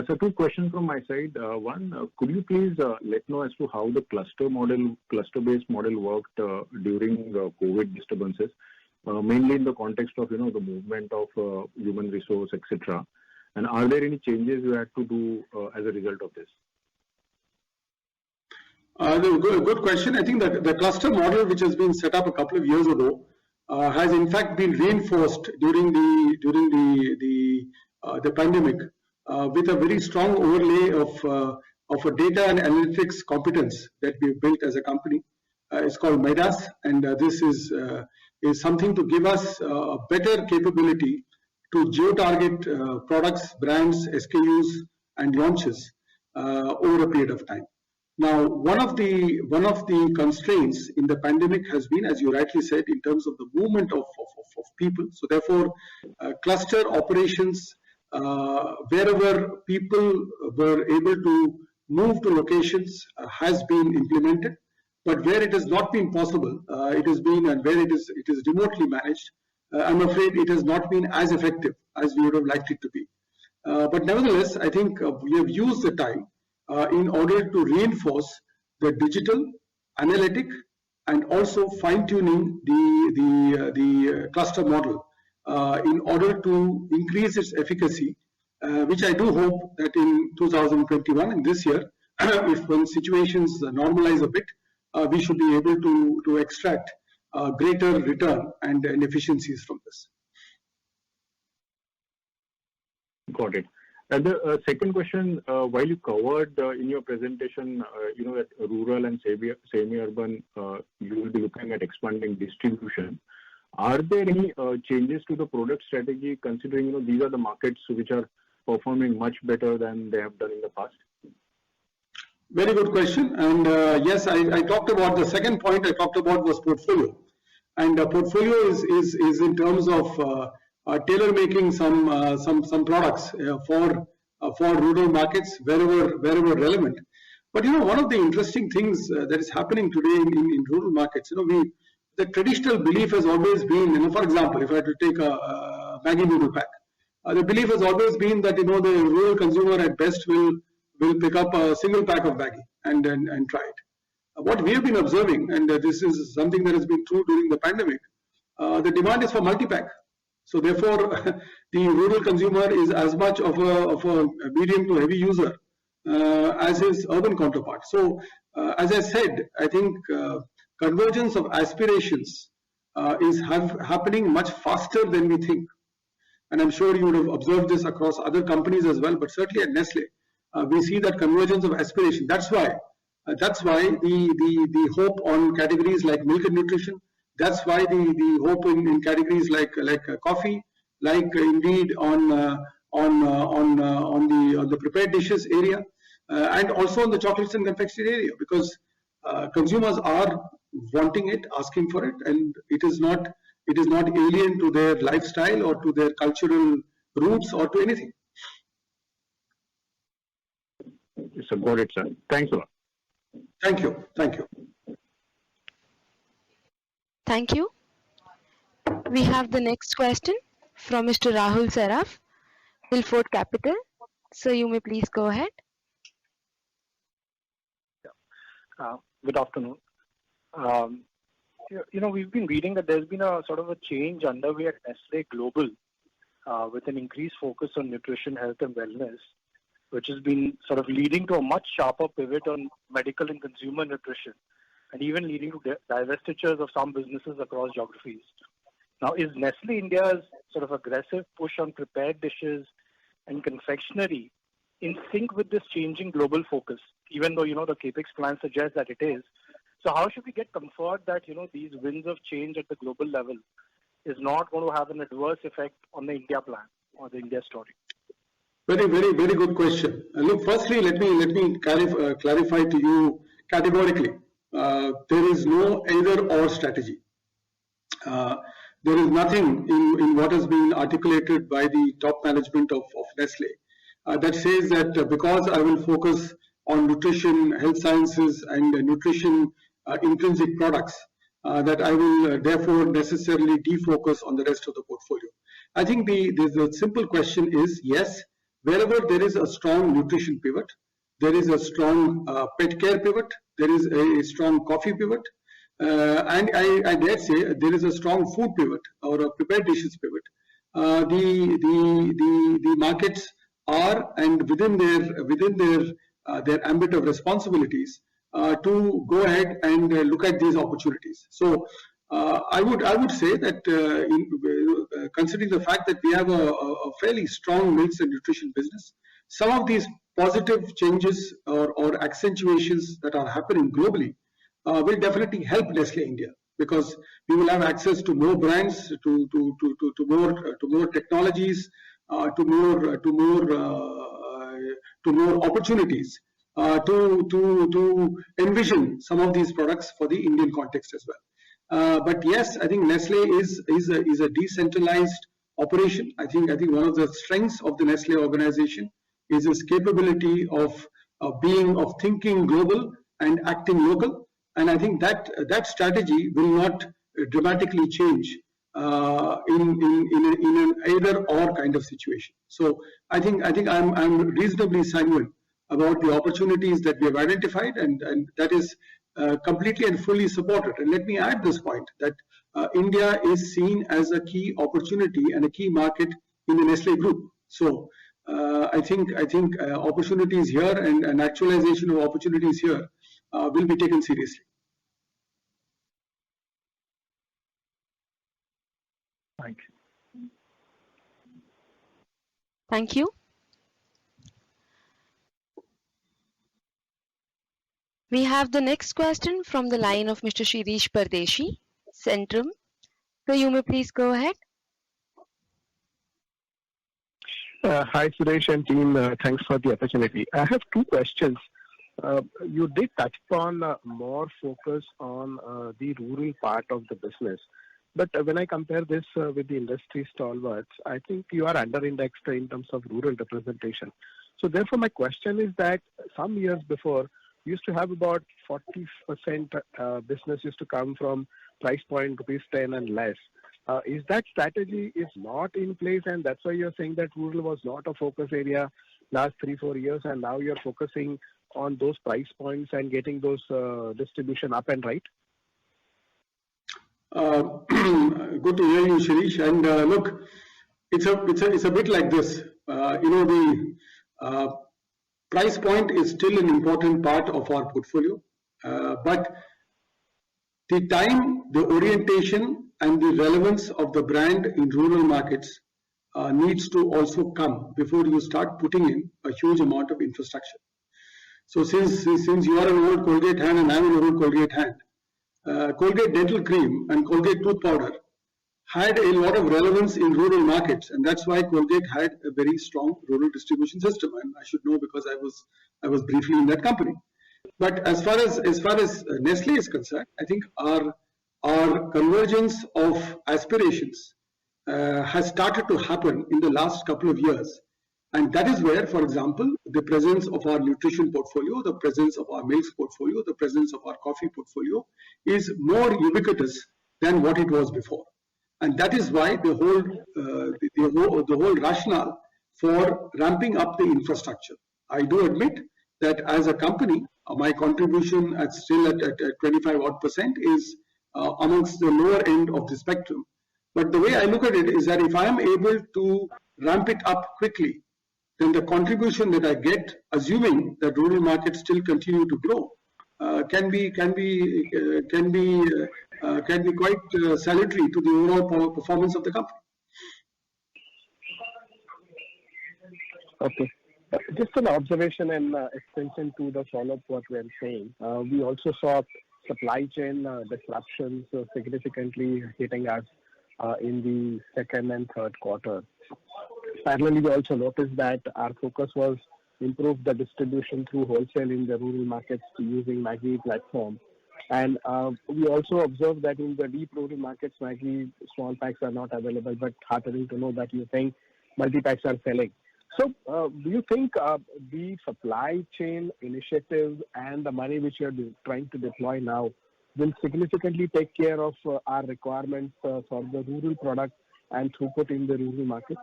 S6: So two questions from my side. One, could you please let know as to how the cluster-based model worked during COVID disturbances? Mainly in the context of the movement of human resource, etc. And are there any changes you had to do as a result of this?
S3: Good question. I think that the cluster model, which has been set up a couple of years ago, has in fact been reinforced during the pandemic with a very strong overlay of of a data and analytics competence that we've built as a company. It's called Midas, and this is something to give us a better capability to geo-target products, brands, SKUs, and launches over a period of time. Now, one of the constraints in the pandemic has been, as you rightly said, in terms of the movement of people. So therefore, cluster operations, wherever people were able to move to locations has been implemented. But where it has not been possible, it has been, and where it is remotely managed, I'm afraid it has not been as effective as we would have liked it to be. But nevertheless, I think we have used the time in order to reinforce the digital, analytic, and also fine-tuning the cluster model in order to increase its efficacy, which I do hope that in 2021, in this year, if when situations normalize a bit, we should be able to extract greater return and efficiencies from this.
S6: Got it. And the second question, while you covered in your presentation, that rural and semi-urban, you will be looking at expanding distribution. Are there any changes to the product strategy, considering these are the markets which are performing much better than they have done in the past?
S3: Very good question. And yes, I talked about the second point I talked about was portfolio. And portfolio is in terms of tailor making some products for rural markets wherever relevant. But one of the interesting things that is happening today in rural markets, the traditional belief has always been, for example, if I had to take a Maggi noodle pack, the belief has always been that the rural consumer at best will pick up a single pack of Maggi and try it. What we have been observing, and this is something that has been true during the pandemic, the demand is for multi-pack. So therefore, the rural consumer is as much of a medium to heavy user as his urban counterpart. So as I said, I think convergence of aspirations is happening much faster than we think. And I'm sure you would have observed this across other companies as well, but certainly at Nestle, we see that convergence of aspiration. That's why the hope on categories like milk and nutrition. That's why the hope in categories like coffee, like indeed on the prepared dishes area, and also on the chocolates and confectionery area, because consumers are wanting it, asking for it, and it is not alien to their lifestyle or to their cultural roots or to anything.
S6: So got it, sir. Thanks a lot.
S3: Thank you. Thank you.
S1: Thank you. We have the next question from Mr. Rahul Saraf, Hillfort Capital. So you may please go ahead.
S5: Good afternoon. We've been reading that there's been a sort of a change underway at Nestle Global with an increased focus on nutrition, health, and wellness, which has been sort of leading to a much sharper pivot on medical and consumer nutrition, and even leading to divestitures of some businesses across geographies. Now, is Nestle India's sort of aggressive push on prepared dishes and confectionery in sync with this changing global focus, even though, the CAPEX plan suggests that it is? So how should we get comfort that, these winds of change at the global level is not going to have an adverse effect on the India plan or the India story?
S3: Very, very, very good question. Look, firstly, let me clarify to you categorically. There is no either or strategy. There is nothing in what has been articulated by the top management of Nestle that says that because I will focus on nutrition, health sciences, and nutrition intrinsic products, that I will therefore necessarily defocus on the rest of the portfolio. I think the simple question is, yes, wherever there is a strong nutrition pivot, there is a strong pet care pivot, there is a strong coffee pivot, and I dare say there is a strong food pivot or a prepared dishes pivot. The markets are, and within their ambit of responsibilities, to go ahead and look at these opportunities. So I would say that considering the fact that we have a fairly strong milks and nutrition business, some of these positive changes or accentuations that are happening globally will definitely help Nestle India, because we will have access to more brands, to more technologies, to more opportunities, to envision some of these products for the Indian context as well. But yes, I think Nestle is a decentralized operation. I think one of the strengths of the Nestle organization is its capability of thinking global and acting local. And I think that strategy will not dramatically change in an either or kind of situation. So I think I'm reasonably sanguine about the opportunities that we have identified, and that is completely and fully supported. And let me add this point that India is seen as a key opportunity and a key market in the Nestle group. So I think opportunities here and actualization of opportunities here will be taken seriously.
S6: Thank you.
S1: Thank you. We have the next question from the line of Mr. Shirish Pardeshi, Centrum. So you may please go ahead.
S7: Hi, Suresh and team. Thanks for the opportunity. I have two questions. You did touch upon more focus on the rural part of the business. But when I compare this with the industry stalwarts, I think you are under-indexed in terms of rural representation. So therefore, my question is that some years before, we used to have about 40% business used to come from price point rupees 10 and less. Is that strategy is not in place, and that's why you're saying that rural was not a focus area last 3-4 years, and now you're focusing on those price points and getting those distribution up and right?
S3: Good to hear you, Shirish. And look, it's a bit like this. The price point is still an important part of our portfolio, but the time, the orientation, and the relevance of the brand in rural markets needs to also come before you start putting in a huge amount of infrastructure. So since you are an old Colgate hand and I'm an old Colgate hand, Colgate dental cream and Colgate tooth powder had a lot of relevance in rural markets, and that's why Colgate had a very strong rural distribution system. And I should know because I was briefly in that company. But as far as Nestle is concerned, I think our convergence of aspirations has started to happen in the last couple of years. And that is where, for example, the presence of our nutrition portfolio, the presence of our milks portfolio, the presence of our coffee portfolio is more ubiquitous than what it was before. And that is why the whole rationale for ramping up the infrastructure. I do admit that as a company, my contribution still at 25% is amongst the lower end of the spectrum. But the way I look at it is that if I am able to ramp it up quickly, then the contribution that I get, assuming that rural markets still continue to grow, can be quite salutary to the overall performance of the company.
S7: Okay. Just an observation and extension to the follow-up what we are saying. We also saw supply chain disruptions significantly hitting us in the second and third quarter. Parallelly, we also noticed that our focus was improve the distribution through wholesale in the rural markets using Maggi platform. And we also observed that in the deep rural markets, Maggi small packs are not available, but heartening to know that you think multi-packs are selling. So do you think the supply chain initiatives and the money which you are trying to deploy now will significantly take care of our requirements for the rural product and throughput in the rural markets?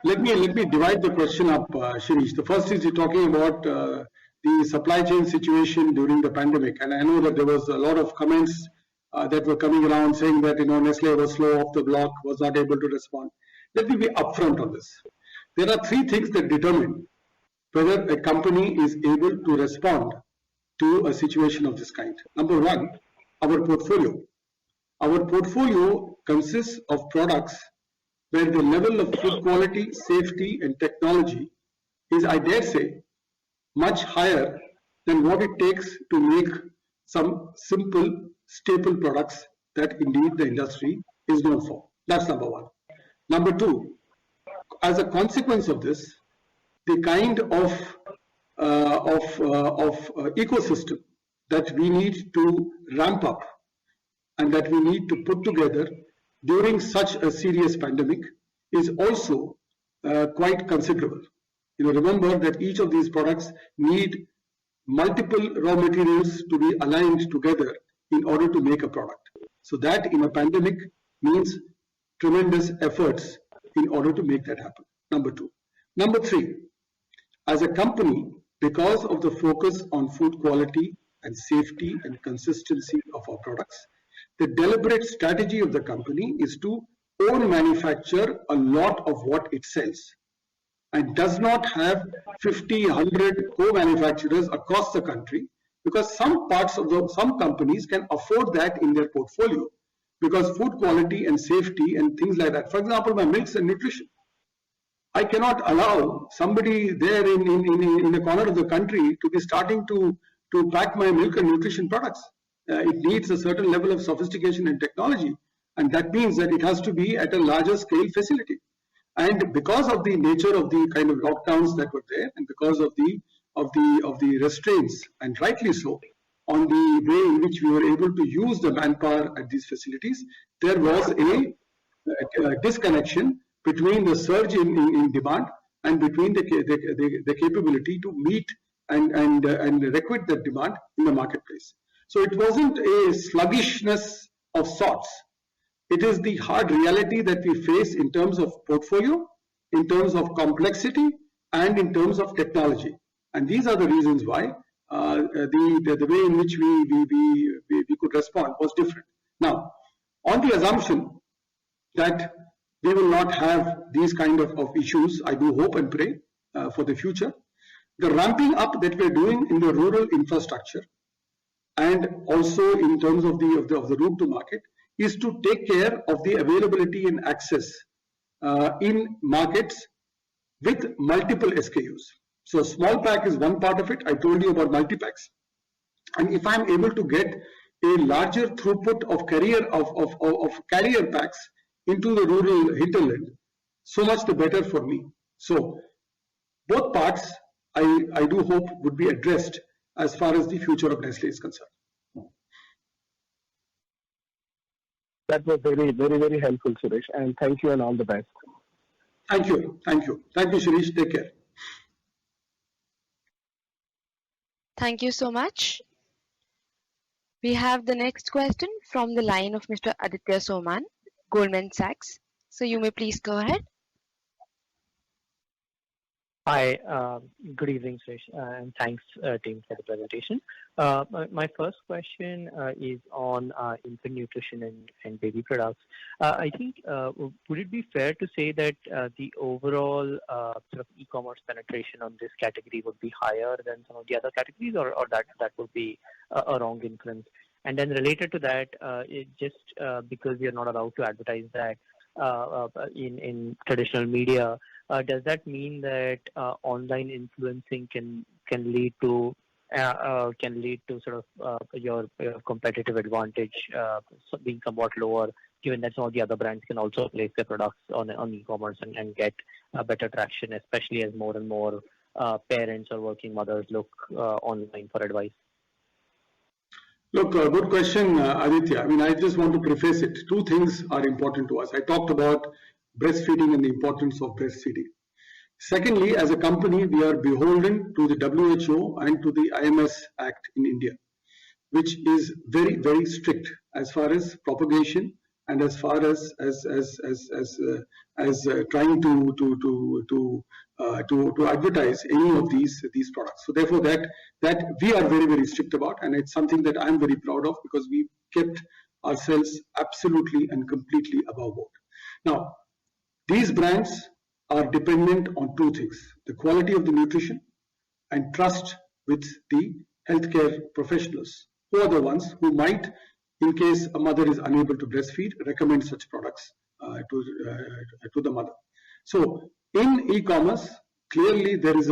S3: Let me divide the question up, Shirish. The first is you're talking about the supply chain situation during the pandemic, and I know that there was a lot of comments that were coming around saying that Nestle was slow off the block, was not able to respond. Let me be upfront on this. There are three things that determine whether a company is able to respond to a situation of this kind. Number one, our portfolio. Our portfolio consists of products where the level of food quality, safety, and technology is, I dare say, much higher than what it takes to make some simple staple products that indeed the industry is known for. That's number one. Number two, as a consequence of this, the kind of ecosystem that we need to ramp up and that we need to put together during such a serious pandemic is also quite considerable. Remember that each of these products need multiple raw materials to be aligned together in order to make a product. So that in a pandemic means tremendous efforts in order to make that happen. Number two. Number three, as a company, because of the focus on food quality and safety and consistency of our products, the deliberate strategy of the company is to own manufacture a lot of what it sells and does not have 50, 100 co-manufacturers across the country, because some companies can afford that in their portfolio because food quality and safety and things like that. For example, my milks and nutrition. I cannot allow somebody there in the corner of the country to be starting to pack my milk and nutrition products. It needs a certain level of sophistication and technology, and that means that it has to be at a larger scale facility. And because of the nature of the kind of lockdowns that were there, and because of the restraints, and rightly so, on the way in which we were able to use the manpower at these facilities, there was a disconnection between the surge in demand and between the capability to meet and requite that demand in the marketplace. So it wasn't a sluggishness of sorts. It is the hard reality that we face in terms of portfolio, in terms of complexity, and in terms of technology. And these are the reasons why the way in which we could respond was different. Now, on the assumption that we will not have these kind of issues, I do hope and pray for the future. The ramping up that we're doing in the rural infrastructure and also in terms of the route to market is to take care of the availability and access in markets with multiple SKUs. So small pack is one part of it. I told you about multi-packs. And if I'm able to get a larger throughput of carrier packs into the rural hinterland, so much the better for me. So both parts I do hope would be addressed as far as the future of Nestle is concerned.
S7: That was very, very, very helpful, Suresh, and thank you and all the best.
S3: Thank you. Thank you. Thank you, Shirish. Take care.
S1: Thank you so much. We have the next question from the line of Mr. Aditya Soman, Goldman Sachs. So you may please go ahead.
S8: Hi, good evening, Suresh, and thanks, team, for the presentation. My first question is on infant nutrition and baby products. I think, would it be fair to say that the overall sort of e-commerce penetration on this category would be higher than some of the other categories, or that would be a wrong inference? And then related to that, because we are not allowed to advertise that in traditional media, does that mean that online influencing can lead to sort of your competitive advantage being somewhat lower, given that some of the other brands can also place their products on e-commerce and get better traction, especially as more and more parents or working mothers look online for advice?
S3: Look, good question, Aditya. I mean, I just want to preface it. Two things are important to us. I talked about breastfeeding and the importance of breastfeeding. Secondly, as a company, we are beholden to the WHO and to the IMS Act in India, which is very, very strict as far as propagation and as far as trying to advertise any of these products. So therefore, that we are very, very strict about, and it's something that I'm very proud of because we kept ourselves absolutely and completely above board. Now, these brands are dependent on two things: the quality of the nutrition and trust with the healthcare professionals, who are the ones who might, in case a mother is unable to breastfeed, recommend such products to the mother. So in e-commerce, clearly there is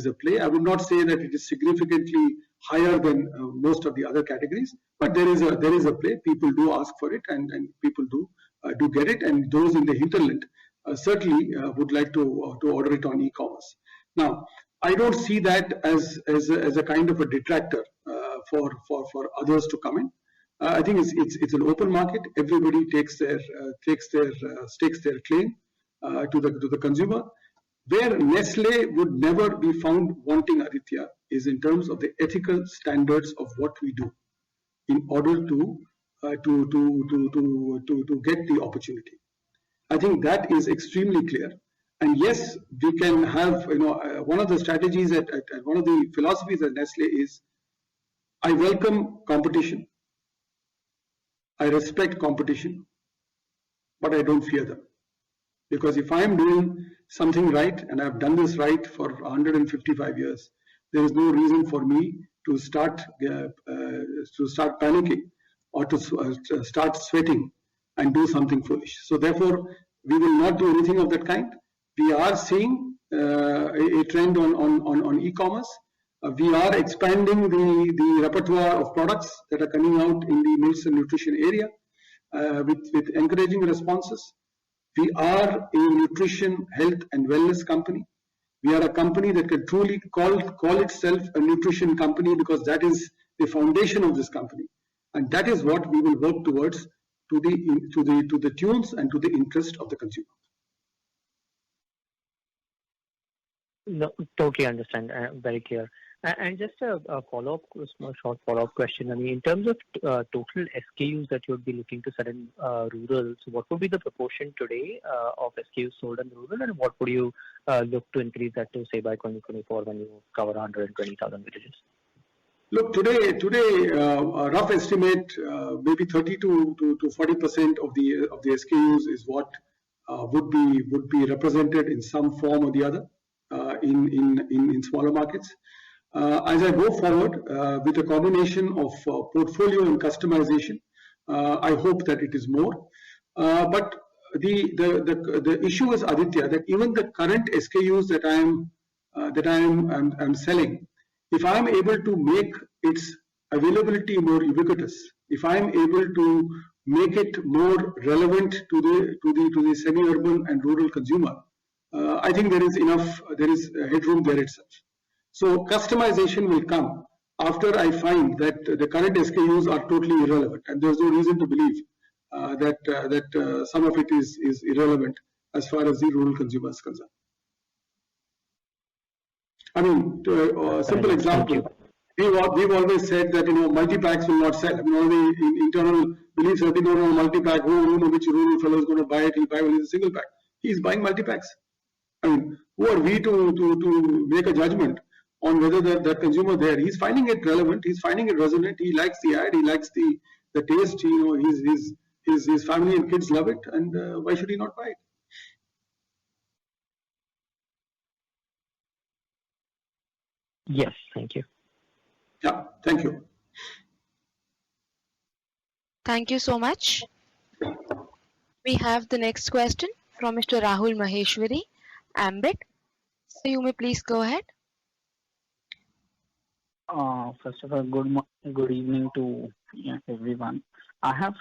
S3: a play. I would not say that it is significantly higher than most of the other categories, but there is a play. People do ask for it, and people do get it, and those in the hinterland certainly would like to order it on e-commerce. Now, I don't see that as a kind of a detractor for others to come in. I think it's an open market. Everybody stakes their claim to the consumer. Where Nestle would never be found wanting, Aditya, is in terms of the ethical standards of what we do in order to get the opportunity. I think that is extremely clear. And yes, we can have, one of the strategies at one of the philosophies at Nestle is, I welcome competition, I respect competition, but I don't fear them. Because if I'm doing something right, and I've done this right for 155 years, there is no reason for me to start panicking or to start sweating and do something foolish. So therefore, we will not do anything of that kind. We are seeing a trend on e-commerce. We are expanding the repertoire of products that are coming out in the meals and nutrition area with encouraging responses. We are a nutrition, health and wellness company. We are a company that can truly call itself a nutrition company, because that is the foundation of this company, and that is what we will work towards to the tunes and to the interest of the consumer.
S8: No, totally understand. Very clear. And just a short follow-up question. I mean, in terms of total SKUs that you would be looking to sell in rural, so what would be the proportion today of SKUs sold in rural, and what would you look to increase that to, say, by 2024 when you cover 120,000 villages?
S3: Look, today, a rough estimate, maybe 30 to 40% of the SKUs is what would be represented in some form or the other in smaller markets. As I go forward with a combination of portfolio and customization, I hope that it is more. But the issue is, Aditya, that even the current SKUs that I'm selling, if I'm able to make its availability more ubiquitous, if I'm able to make it more relevant to the semi-urban and rural consumer, I think there is headroom there itself. So customization will come after I find that the current SKUs are totally irrelevant, and there's no reason to believe that some of it is irrelevant as far as the rural consumer is concerned. I mean, simple example, we've always said that multi-packs will not sell. I mean, one of the internal beliefs have been, multi-pack, who knows which rural fellow is going to buy it? He'll buy only the single pack. He's buying multi-packs. I mean, who are we to make a judgment on whether that consumer there, he's finding it relevant, he's finding it resonant, he likes the ad, he likes the taste, his family and kids love it, and why should he not buy it?
S8: Yes, thank you.
S3: Yeah, thank you.
S1: Thank you so much. We have the next question from Mr. Rahul Maheshwari, Ambit. So you may please go ahead.
S9: First of all, good evening to everyone. I have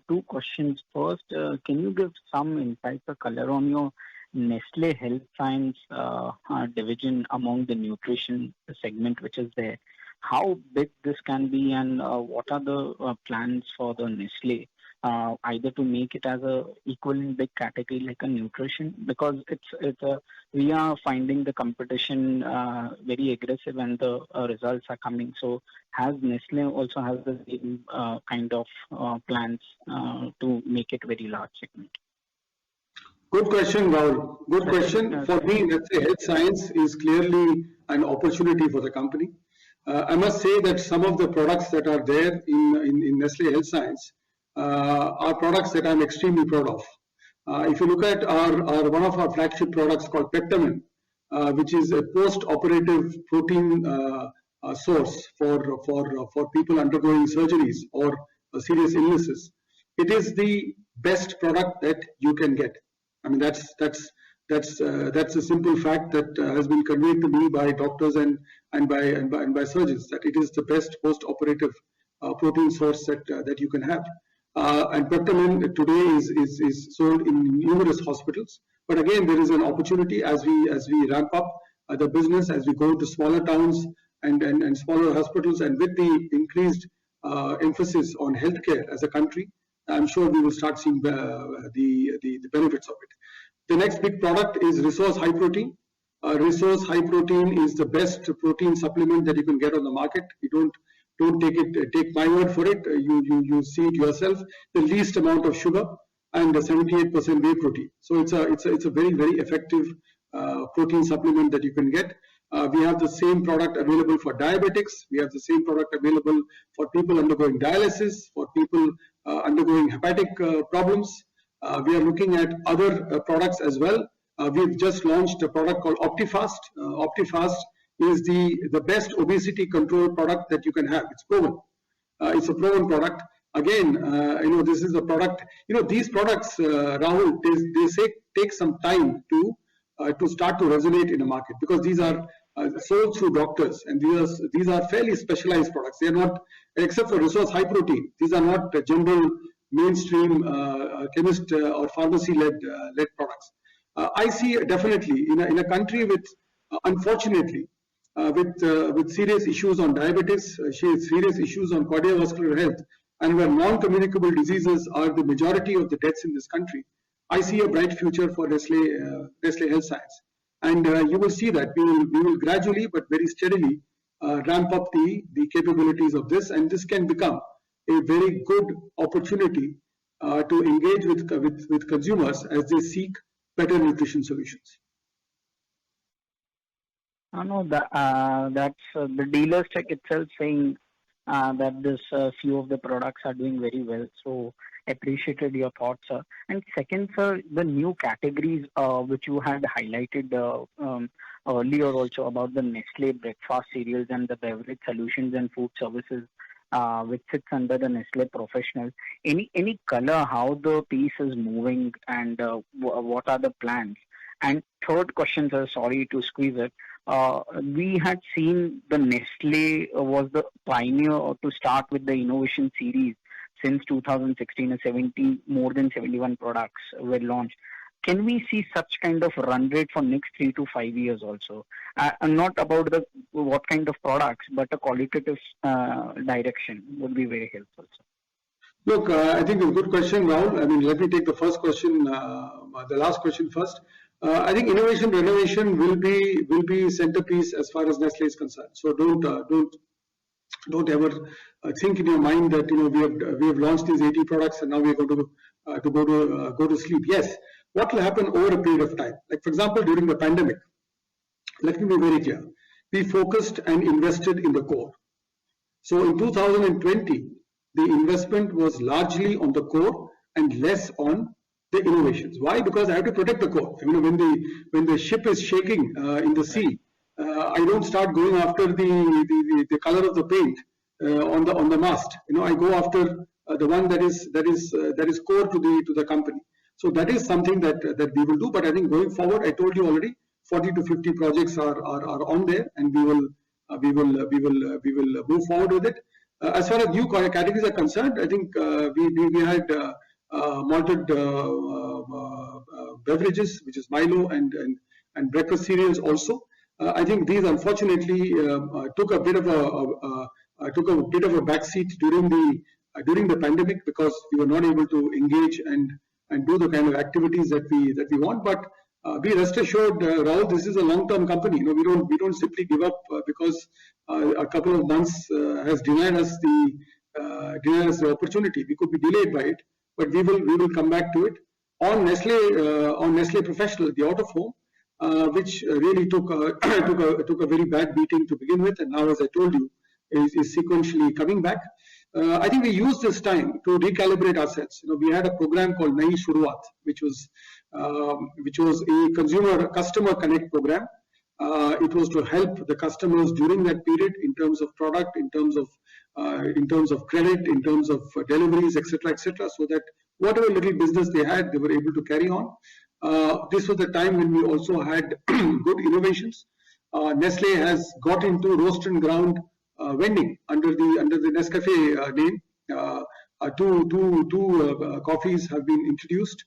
S9: two questions. First, can you give some insight or color on your Nestle Health Science division among the nutrition segment which is there? How big this can be, and what are the plans for the Nestle? Either to make it as a equivalent big category like a nutrition, because we are finding the competition very aggressive and the results are coming. So has Nestle also has the same kind of plans to make it very large segment?
S3: Good question, Rahul. Good question. For me, let's say health science is clearly an opportunity for the company. I must say that some of the products that are there in Nestle Health Science are products that I'm extremely proud of. If you look at our one of our flagship products called Peptamen, which is a post-operative protein source for people undergoing surgeries or serious illnesses, it is the best product that you can get. I mean, that's That's a simple fact that has been conveyed to me by doctors and by surgeons, that it is the best post-operative protein source that you can have. And Peptamen today is sold in numerous hospitals. But again, there is an opportunity as we ramp up the business, as we go to smaller towns and smaller hospitals, and with the increased emphasis on healthcare as a country, I'm sure we will start seeing the benefits of it. The next big product is Resource High Protein. Resource High Protein is the best protein supplement that you can get on the market. You don't take my word for it. You see it yourself. The least amount of sugar and 78% whey protein. So it's a very effective protein supplement that you can get. We have the same product available for diabetics. We have the same product available for people undergoing dialysis, for people undergoing hepatic problems. We are looking at other products as well. We've just launched a product called OptiFast. OptiFast is the best obesity control product that you can have. It's proven. It's a proven product. Again, this is a product. These products, Rahul, they say take some time to start to resonate in the market, because these are sold through doctors, and these are fairly specialized products. They are not, except for Resource High Protein, these are not general mainstream chemist or pharmacy-led products. I see definitely in a country with, unfortunately, with serious issues on diabetes, serious issues on cardiovascular health, and where non-communicable diseases are the majority of the deaths in this country, I see a bright future for Nestle Health Science. And you will see that we will gradually but very steadily ramp up the capabilities of this, and this can become a very good opportunity to engage with consumers as they seek better nutrition solutions.
S9: No, that's the dealers check itself saying that this few of the products are doing very well. So appreciated your thoughts, sir. And second, sir, the new categories which you had highlighted earlier also about the Nestle breakfast cereals and the beverage solutions and food services, which sits under the Nestle Professional. Any color how the piece is moving, and what are the plans? And third question, sir, sorry to squeeze it. We had seen the Nestle was the pioneer to start with the innovation series since 2016 and 17, more than 71 products were launched. Can we see such kind of run rate for next 3 to 5 years also? And not about what kind of products, but a qualitative direction would be very helpful, sir.
S3: Look, I think it's a good question, Rahul. I mean, let me take the first question, the last question first. I think innovation renovation will be centerpiece as far as Nestle is concerned. So don't ever think in your mind that we have launched these 80 products and now we are going to go to sleep. Yes, what will happen over a period of time? Like for example, during the pandemic, let me be very clear. We focused and invested in the core. So in 2020, the investment was largely on the core and less on the innovations. Why? Because I have to protect the core. When the ship is shaking in the sea, I don't start going after the color of the paint on the mast. I go after the one that is core to the company. So that is something that we will do. But I think going forward, I told you already, 40 to 50 projects are on there, and we will move forward with it. As far as new categories are concerned, I think we had malted beverages, which is Milo and breakfast cereals also. I think these unfortunately took a bit of a backseat during the pandemic, because we were not able to engage and do the kind of activities that we want. But be rest assured, Rahul, this is a long-term company. We don't simply give up because a couple of months has denied us the opportunity. We could be delayed by it, but we will come back to it. On Nestle Professional, the out of home, which really took a very bad beating to begin with, and now, as I told you, is sequentially coming back. I think we used this time to recalibrate ourselves. We had a program called Nayi Shuruaat, which was a customer connect program. It was to help the customers during that period in terms of product, in terms of credit, in terms of deliveries, etc., so that whatever little business they had, they were able to carry on. this was the time when we also had good innovations. Nestle has got into roast and ground vending under the Nescafe name. Two coffees have been introduced.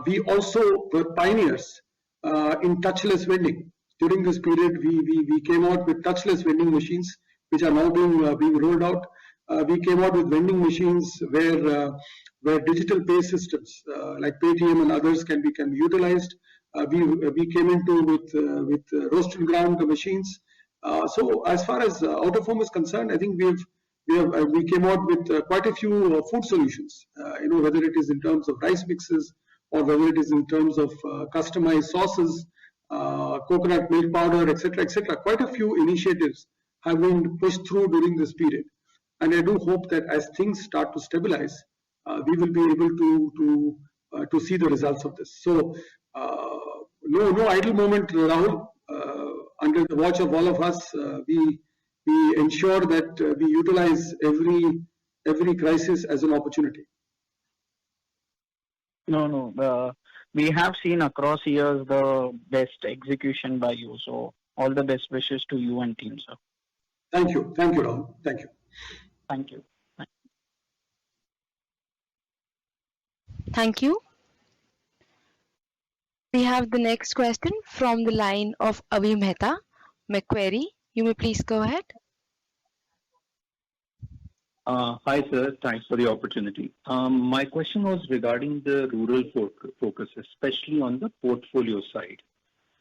S3: We also were pioneers in touchless vending. During this period, we came out with touchless vending machines, which are now being rolled out. We came out with vending machines where digital pay systems like Paytm and others can be utilized. We came into with roast and ground machines. So as far as out of home is concerned, I think we came out with quite a few food solutions. Whether it is in terms of rice mixes or whether it is in terms of customized sauces, coconut milk powder, etc., etc. Quite a few initiatives have been pushed through during this period, and I do hope that as things start to stabilize, we will be able to see the results of this. So, no idle moment, Rahul. Under the watch of all of us, we ensure that we utilize every crisis as an opportunity.
S9: No. We have seen across years the best execution by you. So all the best wishes to you and team, sir.
S3: Thank you, Rahul. Thank you.
S9: Thank you.
S1: Thank you. We have the next question from the line of Avi Mehta, Macquarie. You may please go ahead.
S10: Hi, sir. Thanks for the opportunity. My question was regarding the rural focus, especially on the portfolio side.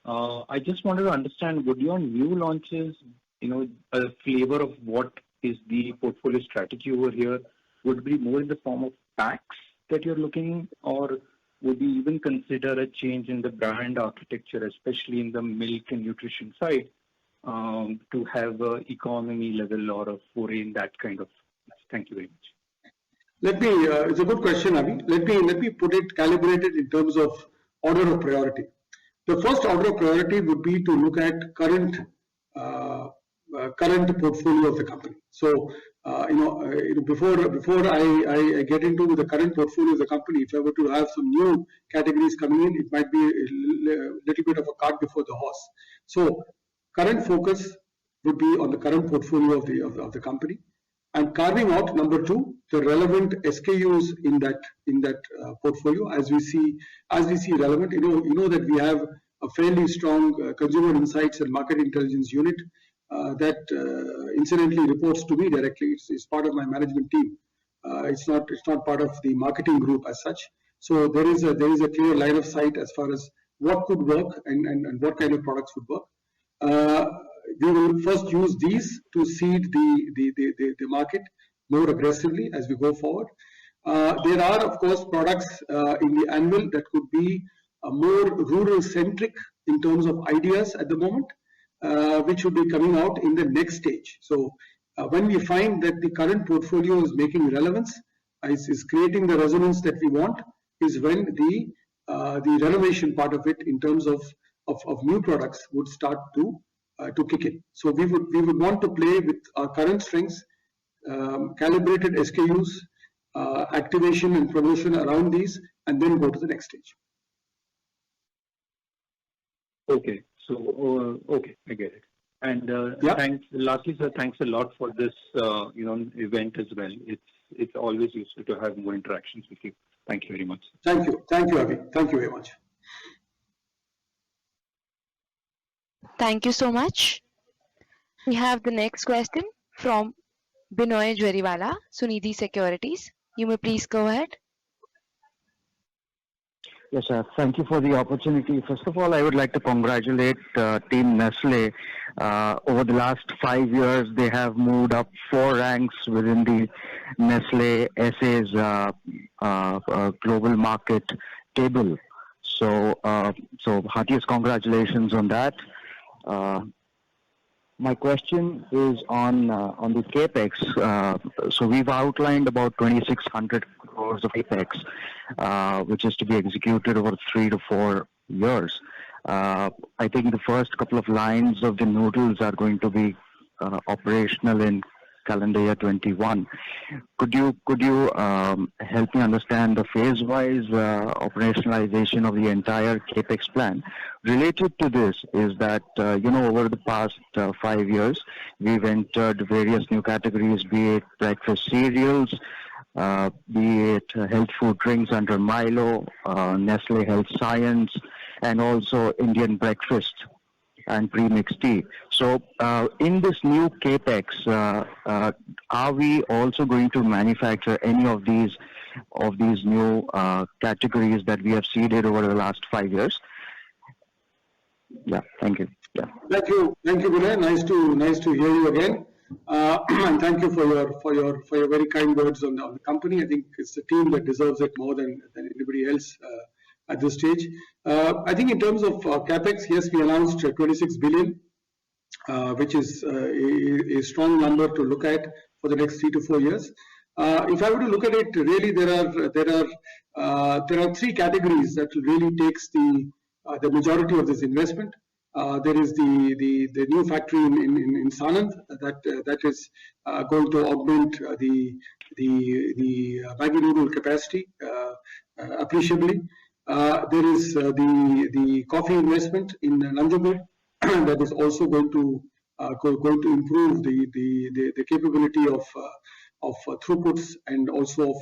S10: I just wanted to understand, would your new launches, a flavor of what is the portfolio strategy over here, would be more in the form of packs that you're looking, or would you even consider a change in the brand architecture, especially in the milk and nutrition side, to have an economy level or a foray in that kind of? Thank you very much.
S3: It's a good question, Avi. Let me put it calibrated in terms of order of priority. The first order of priority would be to look at current portfolio of the company. So, before I get into the current portfolio of the company, if I were to have some new categories coming in, it might be a little bit of a cart before the horse. So, current focus would be on the current portfolio of the company, and carving out, number two, the relevant SKUs in that portfolio as we see relevant. You know that we have a fairly strong consumer insights and market intelligence unit that incidentally reports to me directly. It's part of my management team. It's not part of the marketing group as such. So there is a clear line of sight as far as what could work and what kind of products would work. We will first use these to seed the market more aggressively as we go forward. There are, of course, products in the annual that could be more rural-centric in terms of ideas at the moment, which will be coming out in the next stage. So when we find that the current portfolio is making relevance, is creating the resonance that we want, is when the renovation part of it in terms of new products would start to kick in. So we would want to play with our current strengths, calibrated SKUs, activation and promotion around these, and then go to the next stage.
S10: Okay, so okay, I get it. And thanks. Lastly, sir, thanks a lot for this event as well. It's always useful to have more interactions with you. Thank you very much.
S3: Thank you, Avi. Thank you very much.
S1: Thank you so much. We have the next question from Binoy Jariwala, Sunidhi Securities. You may please go ahead.
S11: Yes, sir. Thank you for the opportunity. First of all, I would like to congratulate Team Nestle. Over the last 5 years, they have moved up 4 ranks within the Nestle SA's global market table. So heartiest congratulations on that. My question is on the capex. So we've outlined about 2,600 crores of capex, which is to be executed over 3 to 4 years. I think the first couple of lines of the noodles are going to be operational in calendar year 21. Could you help me understand the phase-wise operationalization of the entire capex plan? Related to this is that over the past 5 years, we've entered various new categories, be it breakfast cereals, be it health food drinks under Milo, Nestle Health Science, and also Indian breakfast and pre-mixed tea. So in this new capex, are we also going to manufacture any of these new categories that we have seeded over the last 5 years? Yeah, thank you. Yeah.
S3: Thank you, Vinay. Nice to hear you again. And thank you for your very kind words on the company. I think it's the team that deserves it more than anybody else at this stage. I think in terms of capex, yes, we announced 26 billion, which is a strong number to look at for the next 3 to 4 years. If I were to look at it, really there are three categories that really takes the majority of this investment. There is the new factory in Sanand that is going to augment the Maggi noodle capacity appreciably. There is the coffee investment in Nanjangud that is also going to improve the capability of throughputs and also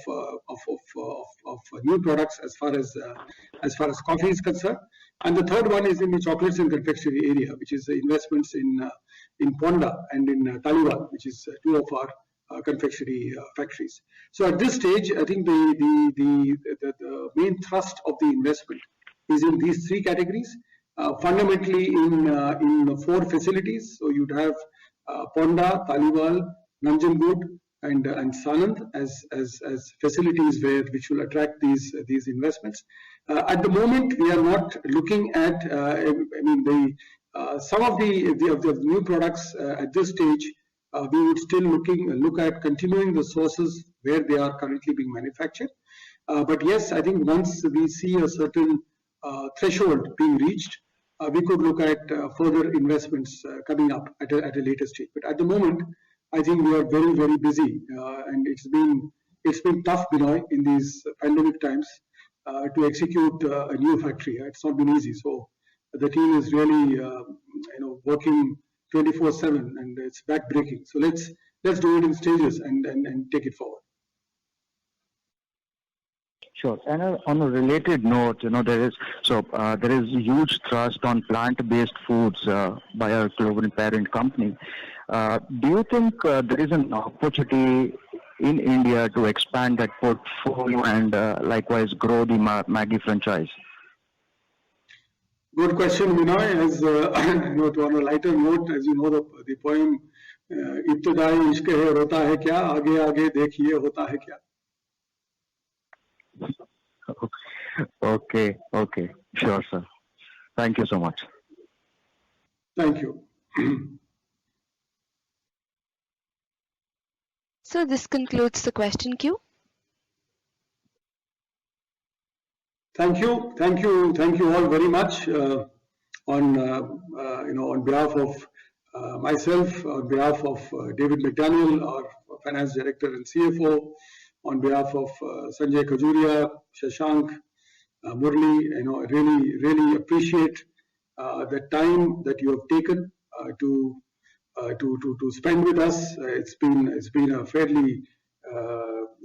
S3: of new products as far as coffee is concerned. And the third one is in the chocolates and confectionery area, which is the investments in Ponda and in Taliwal, which is two of our confectionery factories. So at this stage, I think the main thrust of the investment is in these three categories, fundamentally in 4 facilities. So you'd have Ponda, Taliwal, Nanjangud, and Sanand as facilities which will attract these investments. At the moment, we are not looking at some of the new products at this stage. We would still look at continuing the sources where they are currently being manufactured. But yes, I think once we see a certain threshold being reached, we could look at further investments coming up at a later stage. But at the moment, I think we are very, very busy, and it's been tough, Binoy, in these pandemic times to execute a new factory. It's not been easy. So the team is really working 24/7, and it's backbreaking. So let's do it in stages and take it forward.
S11: Sure. And on a related note, there is huge thrust on plant-based foods by our global parent company. Do you think there is an opportunity in India to expand that portfolio and likewise grow the Maggi franchise?
S3: Good question, Vinay. As on a lighter note, as you know, the poem "Ibtidai ishq hai rota hai kya, aage aage dekhiye hota hai kya."
S11: Okay, sure, sir. Thank you so much.
S3: Thank you.
S1: So this concludes the question queue.
S3: Thank you all very much on behalf of myself, on behalf of David McDaniel, our finance director and CFO, on behalf of Sanjay Khajuria, Shashank, Murli. I really appreciate the time that you have taken to spend with us. It's been a fairly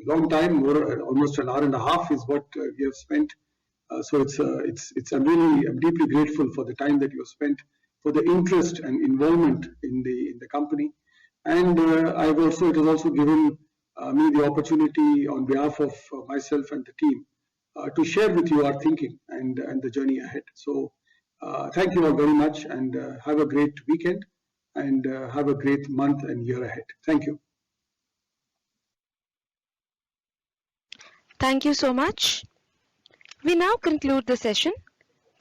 S3: long time, almost an hour and a half is what we have spent. So I'm deeply grateful for the time that you have spent, for the interest and involvement in the company, and it has also given me the opportunity on behalf of myself and the team to share with you our thinking and the journey ahead. So thank you all very much, and have a great weekend, and have a great month and year ahead. Thank you.
S1: Thank you so much. We now conclude the session.